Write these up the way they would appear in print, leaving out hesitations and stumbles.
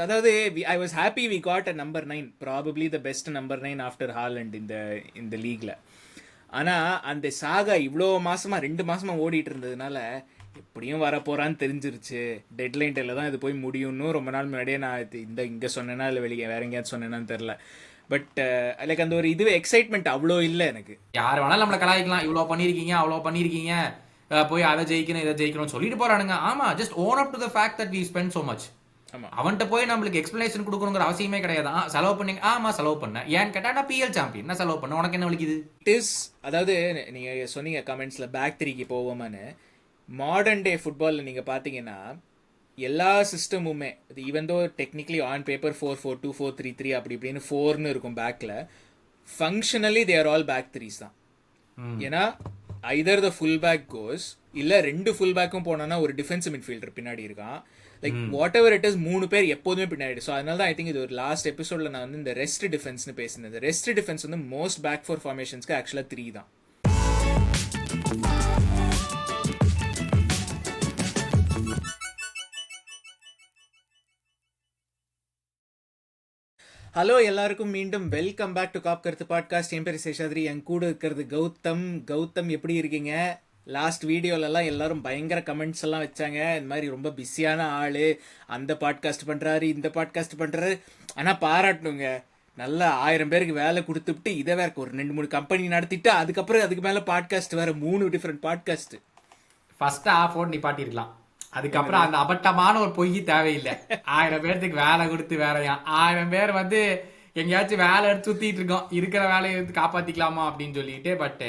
அதாவது I was happy we got a number 9, probably the best number 9 after Haaland இந்த லீக்ல. ஆனால் அந்த சாகா இவ்வளோ மாசமா 2 மாசமா ஓடிட்டு இருந்ததுனால எப்படியும் வரப்போறான்னு தெரிஞ்சிருச்சு. டெட்லைன் டேல தான் இது போய் முடியும்னு ரொம்ப நாள் முன்னாடியே நான் இங்கே சொன்னேன்னா இல்லை வெளியே வேற எங்கேயாவது சொன்னேன்னான்னு தெரில. பட் லைக் அந்த ஒரு இதுவே எக்ஸைட்மெண்ட் அவ்வளோ இல்லை எனக்கு. யார் வேணாலும் நம்மளை கலாய்க்கலாம், இவ்வளோ பண்ணியிருக்கீங்க அவ்வளோ பண்ணியிருக்கீங்க, போய் அதை ஜெயிக்கணும் இதை ஜெயிக்கணும்னு சொல்லிட்டு போறானுங்க. ஆமா, just own up to the fact that we spend so much. அவன்கிட்ட போய் நம்மளுக்கு எக்ஸ்பிளனேஷன் கொடுக்கணுங்கிற அவசியமே கிடையாது. செலவு பண்ணீங்க, ஆமா செலவு பண்ண, ஏன்னு கேட்டா நான் பிஎல் சாம்பியன், நான் செலவு பண்ண, உனக்கு என்ன வலிக்குது? இட் இஸ், அதாவது நீங்க சொன்னீங்க கமெண்ட்ஸ்ல பேக் 3க்கு போவோமான்னு. மாடர்ன் டே ஃபுட்பாலில் நீங்கள் பார்த்தீங்கன்னா எல்லா சிஸ்டமுமே even though technically on paper 4-4-2 4-3-3 அப்படி இப்படின்னு 4ன்னு இருக்கும் பேக்கில், ஃபங்க்ஷனலி தேர் ஆல் பேக் 3s தான். ஏன்னா ஐதர் த ஃபுல் பேக் கோஸ், இல்லை 2 ஃபுல் பேக்கும் போனோன்னா ஒரு டிஃபென்சிவ் மிட்ஃபீல்டர் பின்னாடி இருக்கான். Like what ever it is 3 பேர் எப்போதுமே பின்னாடி. ஸோ அதனால தான் ஐ திங்க் இது ஒரு லாஸ்ட் எபிசோடில் நான் வந்து இந்த ரெஸ்ட் டிஃபென்ஸ்னு பேசினேன். இந்த ரெஸ்ட் டிஃபென்ஸ் வந்து மோஸ்ட் பேக் 4 ஃபார்மேஷன்ஸ்க்கு ஆக்சுவலாக 3 தான். ஹலோ எல்லாருக்கும் மீண்டும் வெல்கம் பேக் டு காப் கருத்து பாட்காஸ்ட். என் பேர் சேஷாத்ரி, என் கூட இருக்கிறது கௌதம். கௌதம் எப்படி இருக்கீங்க? லாஸ்ட் வீடியோலலாம் எல்லாரும் பயங்கர கமெண்ட்ஸ் எல்லாம் வச்சாங்க, இந்த மாதிரி ரொம்ப பிஸியான ஆள், அந்த பாட்காஸ்ட் பண்ணுறாரு இந்த பாட்காஸ்ட் பண்ணுறாரு. ஆனால் பாராட்டணுங்க, நல்லா 1000 பேருக்கு வேலை கொடுத்துட்டு இதை வேற ஒரு 2-3 கம்பெனி நடத்திட்டு அதுக்கப்புறம் அதுக்கு மேலே பாட்காஸ்ட் வேறு 3 டிஃப்ரெண்ட் பாட்காஸ்ட். ஃபர்ஸ்ட் ஆஃப் ஓட் நிப்பாட்டிருக்கலாம், அதுக்கப்புறம் அந்த அபட்டமான ஒரு பொய் தேவையில்லை. 1000 பேர்த்துக்கு வேலை கொடுத்து வேறையா 1000 பேர் வந்து எங்கேயாச்சும் வேலை எடுத்து சுத்திட்டு இருக்கோம், இருக்கிற வேலையை எடுத்து காப்பாத்திக்கலாமா அப்படின்னு சொல்லிட்டு. பட்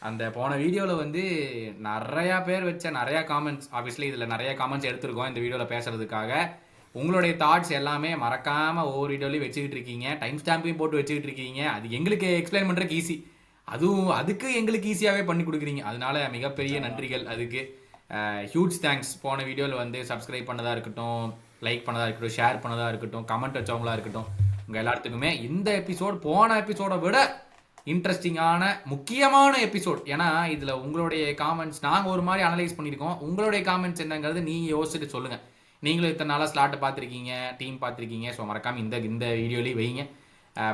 அந்த போன வீடியோவில் வந்து நிறையா பேர் வச்ச நிறையா காமெண்ட்ஸ், ஆப்வியஸ்லி இதில் நிறைய காமெண்ட்ஸ் எடுத்திருக்கோம் இந்த வீடியோவில் பேசுறதுக்காக. உங்களுடைய தாட்ஸ் எல்லாமே மறக்காம ஒவ்வொரு வீடியோலையும் வச்சுக்கிட்டு இருக்கீங்க, டைம் ஸ்டாம்பையும் போட்டு வச்சுக்கிட்டு இருக்கீங்க. அது எங்களுக்கு எக்ஸ்பிளைன் பண்ணுறதுக்கு ஈஸி, அதுக்கு எங்களுக்கு ஈஸியாகவே பண்ணி கொடுக்குறீங்க. அதனால மிகப்பெரிய நன்றிகள், அதுக்கு ஹியூஜ் தேங்க்ஸ். போன வீடியோவில் வந்து சப்ஸ்கிரைப் பண்ணதாக இருக்கட்டும், லைக் பண்ணதாக இருக்கட்டும், ஷேர் பண்ணதாக இருக்கட்டும், கமெண்ட் வச்சவங்களா இருக்கட்டும், உங்கள் எல்லாத்துக்குமே இந்த எபிசோட் போன எபிசோடை விட இன்ட்ரெஸ்டிங்கான முக்கியமான எபிசோட். ஏன்னா இதில் உங்களுடைய காமெண்ட்ஸ் நாங்கள் ஒரு மாதிரி அனலைஸ் பண்ணியிருக்கோம். உங்களுடைய காமெண்ட்ஸ் என்னங்கிறது நீங்கள் யோசிச்சுட்டு சொல்லுங்கள். நீங்களும் இத்தனை நாளாக ஸ்லாட்டை பார்த்துருக்கீங்க, டீம் பார்த்துருக்கீங்க, ஸோ மறக்காமல் இந்த வீடியோலையும் வைங்க.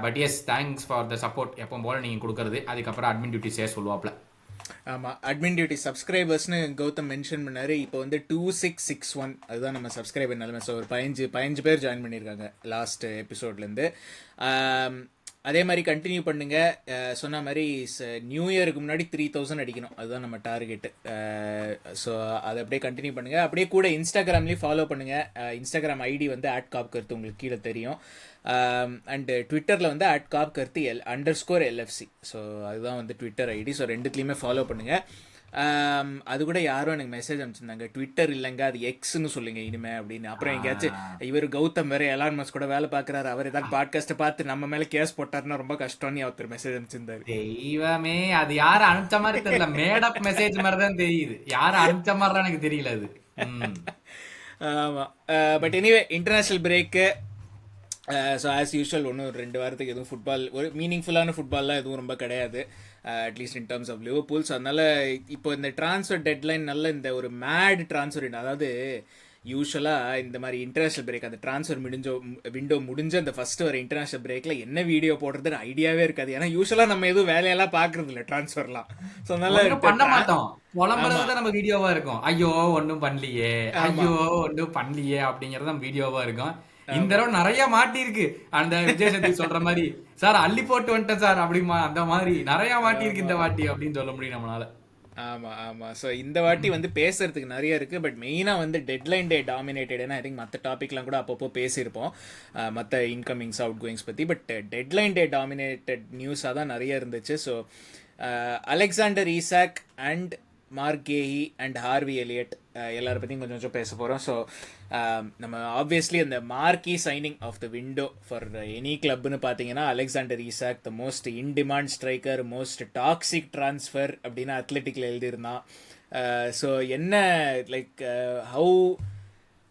But yes, thanks for the support. எப்போ போல் நீங்கள் கொடுக்குறது. அதுக்கப்புறம் அட்மின் டியூட்டிஸே சொல்லுவாப்ல. ஆமாம், அட்மின் டியூட்டி சப்ஸ்கிரைபர்ஸ்னு கௌதம் மென்ஷன் பண்ணார். இப்போ வந்து 2661 அதுதான் நம்ம சப்ஸ்கிரைபர் நிலைமை. ஸோ ஒரு 15 பேர் ஜாயின் பண்ணியிருக்காங்க லாஸ்ட் எபிசோட்லேருந்து. அதே மாதிரி கண்டினியூ பண்ணுங்கள். சொன்ன மாதிரி நியூ இயருக்கு முன்னாடி 3000 அடிக்கணும், அதுதான் நம்ம டார்கெட்டு. ஸோ அதை அப்படியே கண்டினியூ பண்ணுங்கள். அப்படியே கூட இன்ஸ்டாகிராம்லேயும் ஃபாலோ பண்ணுங்கள். இன்ஸ்டாகிராம் ஐடி வந்து @காப்கருத்து உங்களுக்கு கீழே தெரியும். அண்டு ட்விட்டரில் வந்து @காப்கருத்து _LFC. ஸோ அதுதான் வந்து ட்விட்டர் ஐடி. ஸோ ரெண்டுத்துலேயுமே ஃபாலோ பண்ணுங்கள். அது கூட யாரும் எனக்கு மெசேஜ் அனுப்பிச்சிருந்தாங்க, ட்விட்டர் இல்லைங்க அது எக்ஸ்ன்னு சொல்லுங்க இனிமே அப்படின்னு. அப்புறம் எங்கேயாச்சும் இவர் கௌதம் வேற எலான் மஸ்க் கூட வேலை பார்க்குறாரு, அவர் ஏதாவது பாட்காஸ்ட்டை பார்த்து நம்ம மேலே கேஸ் போட்டாருன்னா ரொம்ப கஷ்டம்னு ஒருத்தர் மெசேஜ் அனுப்பிச்சிருந்தாரு. தெய்வமே, அது யாரும் அனுப்பிச்ச மாதிரி தெரியல, மேடப் மெசேஜ் மாதிரி தான் தெரியுது, யாரும் அனுப்பிச்ச மாதிரி எனக்கு தெரியல அது. ஆமாம், but anyway international break. So as usual ஒன்றும் 2 வாரத்துக்கு எதுவும் ஃபுட்பால், ஒரு மீனிங்ஃபுல்லான ஃபுட்பால்லாம் எதுவும் ரொம்ப கிடையாது, at least in terms of Liverpool. So அதனால் இப்போ இந்த ட்ரான்ஸ்ஃபர் டெட்லைன் நல்ல இந்த ஒரு மேட் ட்ரான்ஸ்ஃபர், அதாவது யூஸ்வலாக இந்த மாதிரி இன்டர்நேஷ்னல் பிரேக் அந்த ட்ரான்ஸ்ஃபர் விண்டோ முடிஞ்ச அந்த ஃபஸ்ட்டு ஒரு இன்டர்நேஷ்னல் பிரேக்கில் என்ன வீடியோ போடுறதுன்னு ஐடியாவே இருக்காது. ஏன்னா யூஸ்வலாக நம்ம எதுவும் வேலையெல்லாம் பார்க்குறது இல்லை ட்ரான்ஸ்ஃபர்லாம். ஸோ அதனால பண்ண மாட்டோம், புலம்புறது நம்ம வீடியோவாக இருக்கும். ஐயோ ஒன்றும் பண்ணலையே, ஐயோ ஒன்றும் பண்ணலையே அப்படிங்கிறது நம்ம வீடியோவாக இருக்கும். இந்த தடவை நிறைய மாட்டி இருக்கு, அந்த விஜய் சேதுபதி சொல்ற மாதிரி, சார் அள்ளி போட்டு வந்துட்டேன் சார் அப்படிமா, அந்த மாதிரி நிறைய மாட்டி இருக்கு இந்த வாட்டி அப்படின்னு சொல்ல முடியும் நம்மளால. ஆமாம் ஆமாம். ஸோ இந்த வாட்டி வந்து பேசுறதுக்கு நிறைய இருக்குது. பட் மெயினாக வந்து டெட்லைன் டே டாமினேட்டட்னா ஐ திங்க் மற்ற டாப்பிக்லாம் கூட அப்பப்போ பேசியிருப்போம், மற்ற இன்கமிங்ஸ் அவுட் கோயிங்ஸ் பற்றி. பட் டெட்லைன் டே டாமினேட்டட் நியூஸாக தான் நிறைய இருந்துச்சு. So Alexander Isak and Marc Guehi and Harvey Elliott எல்லாரை பற்றியும் கொஞ்சம் பேச போகிறோம். ஸோ நம்ம ஆப்வியஸ்லி அந்த மார்க்கி signing of the window for any கிளப்னு பார்த்தீங்கன்னா Alexander Isak the most in demand striker, most toxic transfer அப்படின்னு அத்லெட்டிக்கில் எழுதியிருந்தான். ஸோ என்ன லைக் ஹவு,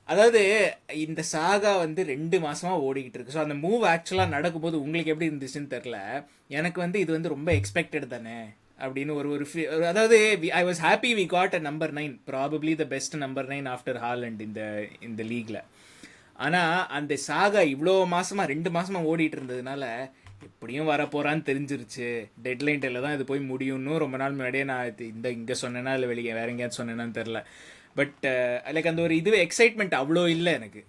அதாவது இந்த சாகா வந்து 2 மாதமாக ஓடிக்கிட்டு இருக்கு. ஸோ அந்த மூவ் ஆக்சுவலாக நடக்கும்போது உங்களுக்கு எப்படி இருந்துச்சுன்னு தெரில, எனக்கு வந்து இது வந்து ரொம்ப எக்ஸ்பெக்டட் தானே அப்படின்னு அதாவது I was happy we got a number 9, probably the best number 9 after Haaland இந்த லீக்ல. ஆனால் அந்த சாகா இவ்வளோ மாசமா 2 மாசமா ஓடிட்டு இருந்ததுனால எப்படியும் வரப்போறான்னு தெரிஞ்சிருச்சு. டெட்லைன் டேல தான் இது போய் முடியும்னு ரொம்ப நாள் முன்னாடியே நான் இங்கே சொன்னேன்னா இல்லை வெளியே வேற எங்கேயாவது சொன்னேன்னான்னு தெரில. பட் லைக் அந்த ஒரு இது எக்ஸைட்மெண்ட் அவ்வளோ இல்லை எனக்கு.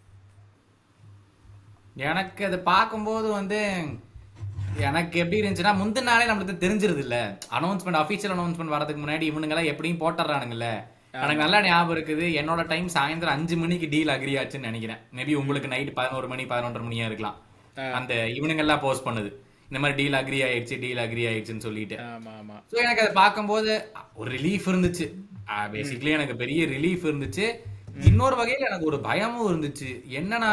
எனக்கு அதை பார்க்கும்போது வந்து எனக்கு எப்படி இருந்துச்சுன்னா, முந்தின நாளே நம்மளுக்கு தெரிஞ்சிருது இல்ல, அனௌன்ஸ்மெண்ட் அஃபீஷியல் அனௌன்ஸ்மெண்ட் வரதுக்கு முன்னாடி இவனுங்கெல்லாம் எப்படியும் போட்டுறானுங்கல்ல. எனக்கு நல்லா ஞாபகம் இருக்குது, என்னோட டைம் சாயந்தரம் 5 மணிக்கு டீல் அக்ரி ஆச்சுன்னு நினைக்கிறேன். மேபி உங்களுக்கு நைட் 11 மணி 11:30 மணியா இருக்கலாம். அந்த இவனுங்கெல்லாம் போஸ்ட் பண்ணுது இந்த மாதிரி டீல் அக்ரி ஆயிடுச்சுன்னு சொல்லிட்டு. ஸோ எனக்கு அதை பார்க்கும்போது ஒரு ரிலீஃப் இருந்துச்சு. பேசிக்கலி எனக்கு பெரிய ரிலீஃப் இருந்துச்சு. இன்னொரு வகையில் எனக்கு ஒரு பயமும் இருந்துச்சு. என்னன்னா,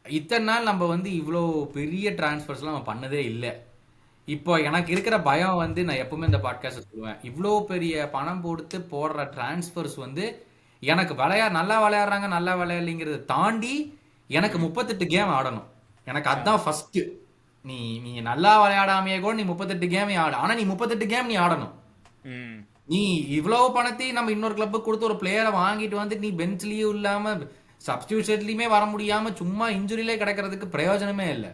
இத்தனை நாள் நம்ம வந்து இவ்வளோ பெரிய டிரான்ஸ்ஃபர்ஸ்லாம் நம்ம பண்ணதே இல்லை. இப்போ எனக்கு இருக்கிற பயம் வந்து, நான் எப்பவுமே இந்த பாட்காஸ்ட் சொல்லுவேன், இவ்வளோ பெரிய பணம் கொடுத்து போடுற டிரான்ஸ்ஃபர்ஸ் வந்து எனக்கு நல்லா விளையாடுறாங்க நல்லா விளையாடலைங்கிறத தாண்டி எனக்கு 38 கேம் ஆடணும். எனக்கு அதுதான் ஃபர்ஸ்ட். நீ நீ நல்லா விளையாடாமையே கூட நீ 38 கேம் ஆடு, ஆனா நீ 38 கேம் நீ ஆடணும். நீ இவ்வளவு பணத்தையும் நம்ம இன்னொரு கிளப்புக்கு கொடுத்து ஒரு பிளேயரை வாங்கிட்டு வந்து நீ பெஞ்ச்லயும் இல்லாம சப்ஸ்டியூஷன்லயுமே வர முடியாம சும்மா இன்ஜுரியிலே கிடக்கிறதுக்கு பிரயோஜனமே இல்லை.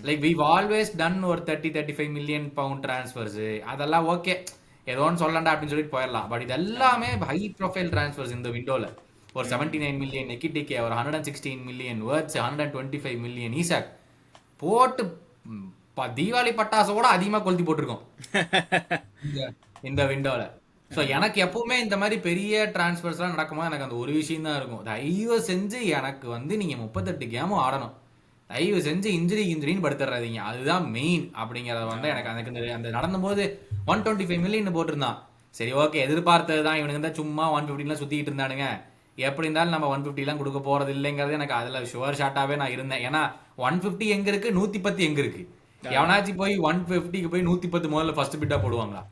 லைக் we've always done ஒரு 30-35 மில்லியன் பவுண்ட் டிரான்ஸ்ஃபர்ஸ், அதெல்லாம் ஓகே ஏதோன்னு சொல்லண்டா அப்படின்னு சொல்லிட்டு போயிடலாம். பட் இது எல்லாமே ஹை ப்ரொஃபைல் டிரான்ஸ்ஃபர்ஸ். இந்த விண்டோல ஒரு 79 மில்லியன் எக்கிட்டிகே, ஒரு 116 மில்லியன் வேர்ட்ஸ், 125 மில்லியன் ஈசாக் போட்டு தீபாவளி பட்டாசோட அதிகமா கொளுத்தி போட்டிருக்கோம் இந்த விண்டோல. ஸோ எனக்கு எப்பவுமே இந்த மாதிரி பெரிய டிரான்ஸ்ஃபர்ஸ்லாம் நடக்கும்போது எனக்கு அந்த ஒரு விஷயம் தான் இருக்கும், தயவு செஞ்சு எனக்கு வந்து நீங்க 38 கேமும் ஆடணும், தயவு செஞ்சு இன்ஜுரின்னு படுத்துறாதீங்க, அதுதான் மெயின் அப்படிங்கறத வந்து எனக்கு அந்த நடந்தபோது 125 மில்லியன் போட்டிருந்தான். சரி ஓகே, எதிர்பார்த்தது தான். இவனுங்க தான் சும்மா 150 சுத்திட்டு இருந்தானுங்க, எப்படி இருந்தாலும் நம்ம 150 கொடுக்க போறது இல்லைங்கிறது எனக்கு அதுல ஷுவர் ஷாட்டாவே நான் இருந்தேன். ஏன்னா 150 எங்க இருக்கு, 110 எங்க இருக்கு, எவனாச்சும் போய் 150க்கு போய் 110 முதல்ல ஃபர்ஸ்ட் பிட்டா போடுவாங்களா?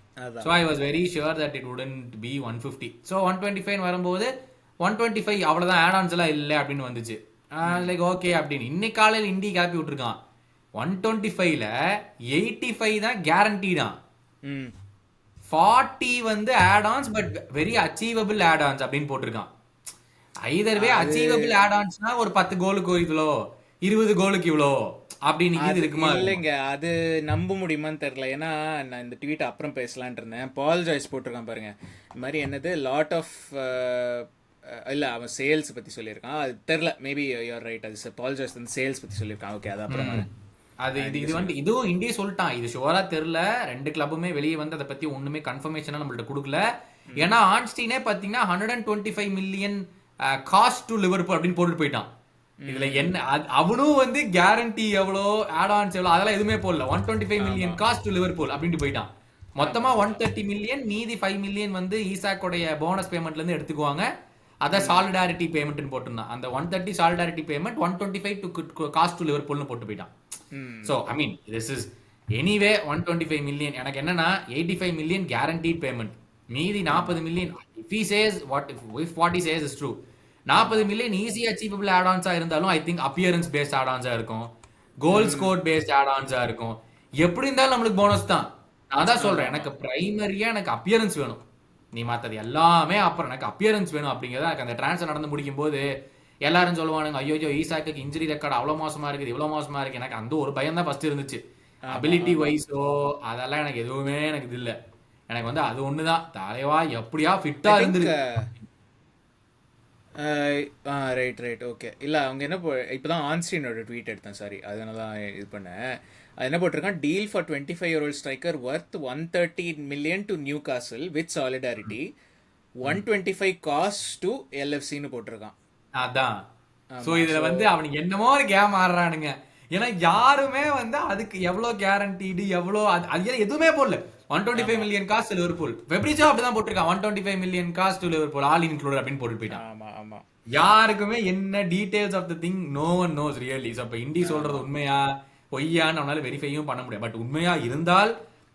So I was very sure that it wouldn't be 150. So 125 வரும்போது 125 அவ்வளோதான், ஆட் ஆன்ஸ் எல்லாம் இல்லை அப்படின்னு வந்துச்சு. லைக் ஓகே அப்படின்னு இன்னைக்கு காலையில் இண்டி கிளப்பி விட்டுருக்கான். 125ல 85 தான் கேரண்டிடான், 40 வந்து add ons, but very achievable add ons அப்படின்னு போட்டிருக்கான். ஐதர்வே அச்சீவபிள் ஆட் ஆன்ஸ்னா ஒரு 10 கோலுக்கு இவ்வளோ, 20 கோலுக்கு இவ்வளோ அப்படின்னு இருக்குமா? இல்லைங்க, அது நம்ப முடியுமான்னு தெரியல. ஏன்னா நான் இந்த ட்வீட் அப்புறம் பேசலான் இருந்தேன். பால் ஜாய்ஸ் போட்டிருக்கான் பாருங்க, இந்த மாதிரி என்னது லாட் ஆஃப் இல்லை அவன் சேல்ஸ் பற்றி சொல்லியிருக்கான், அது தெரில, மேபி யூஆர் ரைட், அது பால் ஜாய்ஸ் வந்து சேல்ஸ் பற்றி சொல்லியிருக்கான். ஓகே, அது அப்புறம் அது இது வந்து இதுவும் இந்தியா சொல்லிட்டான், இது ஷுவரா தெரியல. 2 கிளப்புமே வெளியே வந்து அதை பத்தி ஒண்ணுமே கன்ஃபர்மேஷனா நம்மள்ட்ட கொடுக்கல. ஏன்னா ஆன்ஸ்டீனே பாத்தீங்கன்னா 125 மில்லியன் காஸ்ட் டு லிவர்பூல் அப்படின்னு போட்டுட்டு போயிட்டான். இதுல என்ன அவனும் வந்து கேரண்டி எவ்வளோ, ஆட் ஆன்ஸ் எவ்வளோ, அதெல்லாம் எதுவுமே போடல. 125 மில்லியன் காஸ்ட் டு லிவர்பூல் அப்படின்ட்டு போயிட்டான். மொத்தமா 130 மில்லியன், மீதி 5 மில்லியன் வந்து ஈசாக்கோடைய போனஸ் பேமெண்ட்ல இருந்து எடுத்துக்குவாங்க. அதான் சாலிடாரிட்டி பேமெண்ட் போட்டிருந்தான். அந்த 130 solidarity payment, 125 to cost to லிவர்பூல்னு போட்டு போயிட்டான். So I mean this is anyway 125 million. எனக்கு என்னன்னா 85 million guaranteed payment, மீதி 40 million if he says what he says is true. 40 million easy achievable add-ons இருந்தாலும் I think appearance based add-ons இருக்கும், goal scored based add-ons இருக்கும். எப்படி இருந்தாலும் நம்மளுக்கு bonus தான். நான் தான் சொல்றேன், எனக்கு பிரைமரியா எனக்கு appearance வேணும், நீ மாத்தது எல்லாமே அப்புறம் எனக்கு appearance வேணும் அப்படிங்கறத. எனக்கு அந்த டிரான்ஸ்ஃபர் நடந்து முடிக்கும் போது எல்லாரும் சொல்லுவானுங்க, ஐயோ ஈசாக்கு இன்ஜுரி ரெக்கார்டு அவ்வளோ மோசமா இருக்குது, இவ்வளோ மோசமா இருக்கு. எனக்கு அந்த ஒரு பயம் தான் ஃபர்ஸ்ட் இருந்துச்சு. அபிலிட்டி வைஸோ அதெல்லாம் எனக்கு எதுவுமே எனக்கு இது இல்லை. எனக்கு வந்து அது ஒண்ணுதான், தலைவா எப்படியா ஃபிட்டா இருந்துருக்கு. Right okay. இல்லை அவங்க என்ன இப்போதான் ஆன்ஸ்டீனோட ட்வீட் எடுத்தேன், சாரி, அதனால தான் இது பண்ணேன். அது என்ன போட்டிருக்கான், deal for 25-year-old striker worth 130 million to Newcastle with solidarity, 125 cost to எல்எஃப்சின்னு போட்டிருக்கான். அதான். சோ இதுல வந்து அவனுக்கு என்னமோ ஒரு கேம் ஆடுறானுங்க. ஏன்னா யாருமே வந்து அதுக்கு எவ்வளவு கேரண்டீடு எவ்வளோ அது எதுவுமே போடல. 125 மில்லியன் காஸ்ட் லிவர்பூல், ஃபெப்ரிச்சோ அப்படிதான் போட்டிருக்கான், 125 million cost Liverpool all include அப்படின்னு போட்டு போயிட்டான். யாருக்குமே என்ன details of the thing no one knows really. So இப்போ இண்டி சொல்றது உண்மையா பொய்யான்னு அவனால வெரிஃபையும் பண்ண முடியாது. பட் உண்மையா இருந்தால்